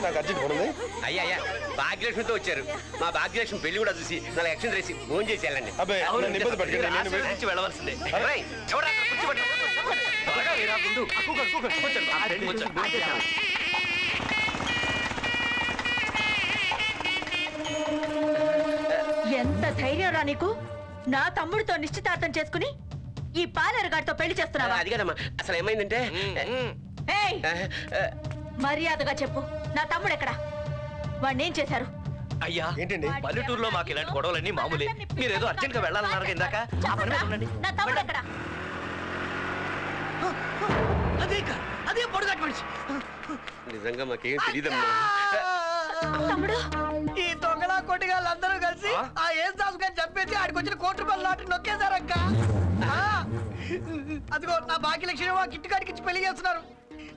నాకు అర్జెంట్ పని ఉంది. అయ్యా భాగ్యలక్ష్మితో వచ్చారు. మా భాగ్యలక్ష్మి పెళ్లి కూడా చూసి నా ఎక్షన్ రేసి ఫోన్ చేసి వెళ్ళండి. అబ్బాయి నన్ను ఇబ్బంది పెట్టకండి, నేను వెళ్ళవలసిందే. ఎంత ధైర్యం రా నీకు? నా తమ్ముడితో నిశ్చితార్థం చేసుకుని ఈ పాలేరు గారితో పెళ్లి చేస్తున్నావా? అది కదమ్మా, అసలు ఏమైందంటే ఏయ్! మర్యాదగా చెప్పు, నా తమ్ముడు ఎక్కడా? వాడినేం చేశారు? అయ్యా ఏంటండి, పల్లెటూరులో మాకు ఇలాంటి గొడవలన్నీ మామూలే. మీరేదో అర్జెంట్ గా వెళ్ళాలన్నారు ఇందాక. నా తమ్ముడు ఎక్కడా? అదే పొడుగాటి మనిషి. నిజంగా మాకేం తెలియదమ్మా. తమ్ముడు, ఈ దొంగలా కొట్టిగాళ్ళందరూ కలిసి ఆ యేసుదాస్ గారిని చంపేసి ఆడికి వచ్చిన ₹1,00,00,000 లాటరీ నొక్కేశారక్క. అదిగో నా భాగ్యలక్ష్మి ఆ కిట్టుగాడికి ఇచ్చి పెళ్లి చేస్తున్నారు.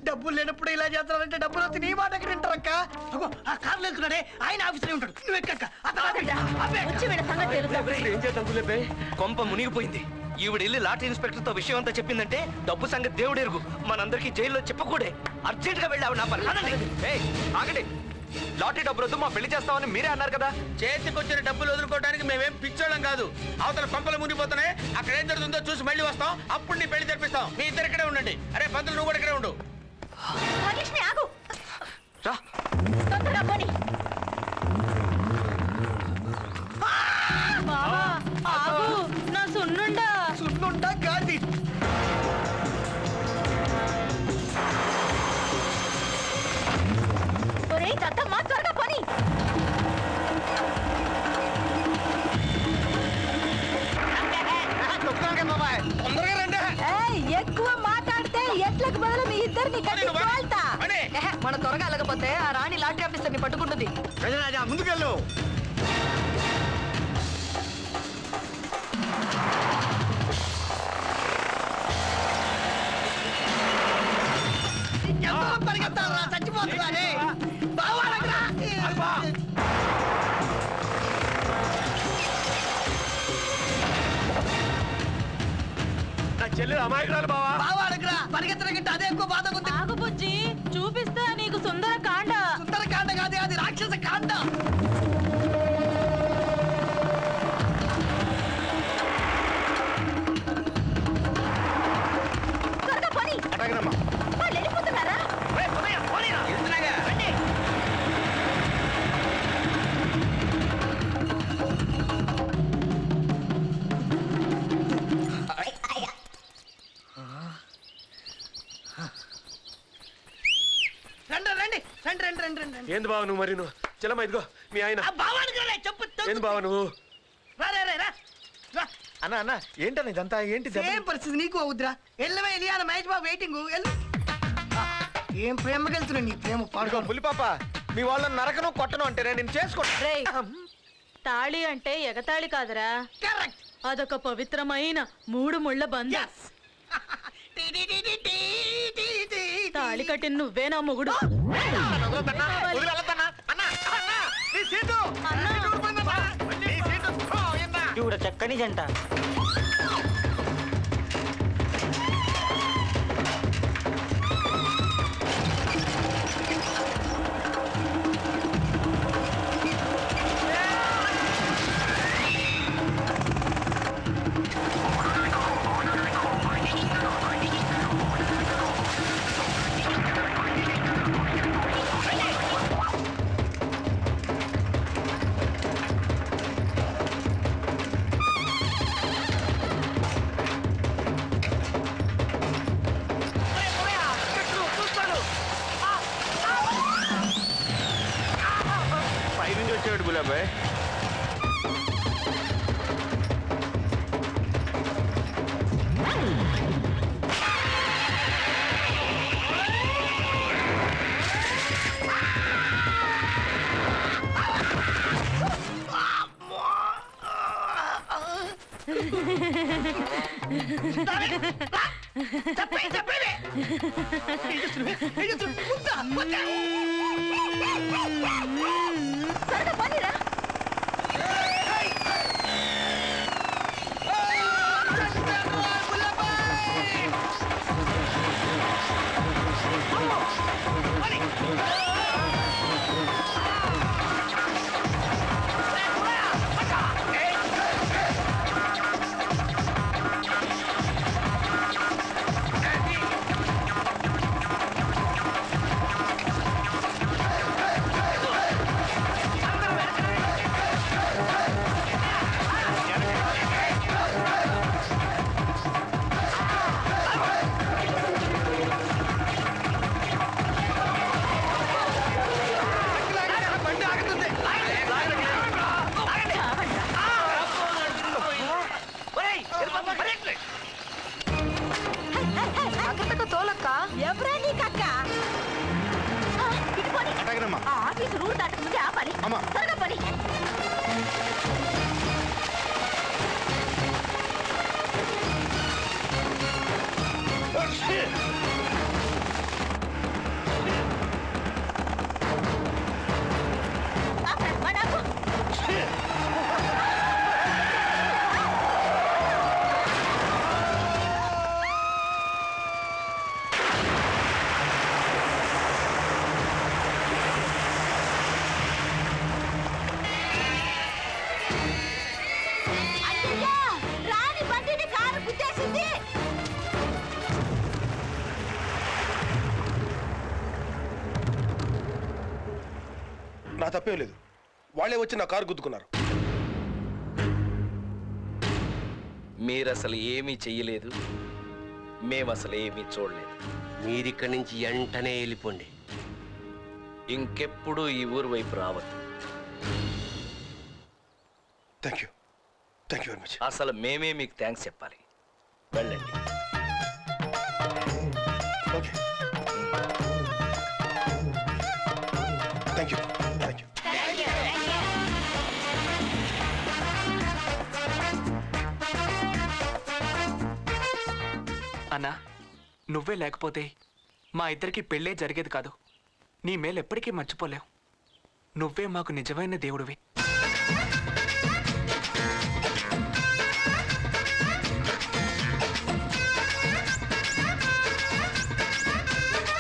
డబ్బులు లేనప్పుడు ఇలా చేస్తున్నారంటే డబ్బులు వస్తే నీ మాట ఎక్కడ వింటారక్క? అగో ఆ కార్లు వెళ్తున్నాడే, ఆయన ఆఫీసులో ఉంటాడు. నువ్వు ఎక్కక్క. ఏం చేద్దాం? కొంప మునిగిపోయింది. ఈవిడ వెళ్ళి లాటరీ ఇన్స్పెక్టర్ తో విషయం అంతా చెప్పిందంటే డబ్బు సంగతి దేవుడెరుగు. మనందరికీ జైల్లో చెప్పకూడే. అర్జెంట్ గా వెళ్ళావు నా పని. ఆగండి, లాటరీ డబ్బులు వద్దు, మా పెళ్లి చేస్తామని మీరే అన్నారు కదా. చేతికొచ్చిన డబ్బులు వదులుకోవడానికి మేమేం పిచ్చోళ్ళం కాదు. అవతల పంపలు మునిగిపోతున్నాయి, అక్కడ ఏం జరుగుతుందో చూసి మళ్ళీ వస్తాం. అప్పుడు నీ పెళ్లి జరిపిస్తాం. మీ ఇద్దరు ఇక్కడే ఉండండి. అరే పంతులు, నువ్వు కూడా ఇక్కడే ఉండు. భాగ్యలక్ష్మి ఆగు. తొందరగా పోనీ. బావా ఆగు, నా సున్నుండా. సున్నుండా గాంధీ. ఒరేయ్ దత్తమ్మ, త్వరగా పోనీ. తొందరగా రండి. ఎక్కువ మాట్లాడితే ఎట్లకు బదులు మీ ఇద్దరిని మన త్వరగా వెళ్ళకపోతే ఆ రాణి లాటరీ ఆఫీసర్ ని పట్టుకుంటుంది. ముందుకెళ్ళు. చచ్చిపోతున్నానే బావా. నా చెల్లి అమాయకురాలు బావా. బావా అడగరా, పరిగెత్తడం అదే ఎక్కువ బాధ ఉంది. ఆగు బుజ్జి, చూపిస్తా నీకు సుందర కాండ. సుందర కాండ కాదే, అది రాక్షస కాండ. త్వరగా పని. అటగనమ్మా. వాళ్ళు వెళ్ళిపోతున్నారా? రండి రండి రండి రండి రండి రండి. ఏంది బావ నువ్వు మరి నువ్వు చెల్లమ్మ ఇదిగో మీ ఆయన. ఆ బావా అడగరా, చెప్పు. ఏంది బావ నువ్వు? రా రా రా, రా. అన్న అన్న ఏంటన్న ఇదంతా ఏంటి సేమ్ పరిస్థితి నీకు అవుద్రా. ఎల్లవే ఎలియాన మహేష్ బాబు వెయిటింగ్. ఏం ప్రేమ గెలుతున్నా నీ ప్రేమ పాడుకో. పులిపాప మీ వాళ్ళని నరకను కొట్టను అంటే నేను చేసుకోండి. రేయ్, తాళి అంటే ఎగతాళి కాదురా, అదొక పవిత్రమైన 3 ముళ్ళ బంధం. తాళి కట్టిన నువ్వేనా మొగుడు? చూడ చక్కని జంట. పైనుంచి వచ్చాడు గులాబాయ్. త్వరగా పనిరా. తోలక్క ఎవరా నీకక్క? ఇటు పోనీ. ఆ ఆఫీసు రూట్ దాటకముందే ఆపాలి. త్వరగా పని. రాని బండిని కారు గుద్దేసింది. నా తప్పేం లేదు, వాళ్ళే వచ్చి నా కారు గుద్దుకున్నారు. మీరసలు ఏమీ చెయ్యలేదు, మేమసలు ఏమీ చూడలేదు. మీరిక్కడి నుంచి వెంటనే వెళ్ళిపోండి. ఇంకెప్పుడు ఈ ఊరు వైపు రావద్దు. Thank you very much. అసలు మేమే మీకు థ్యాంక్స్ చెప్పాలి. వెళ్ళండి. Okay, thank you. అన్నా, నువ్వే లేకపోతే మా ఇద్దరికి పెళ్ళే జరిగేది కాదు. నీ మేలు ఎప్పటికీ మర్చిపోలేవు. నువ్వే మాకు నిజమైన దేవుడివి.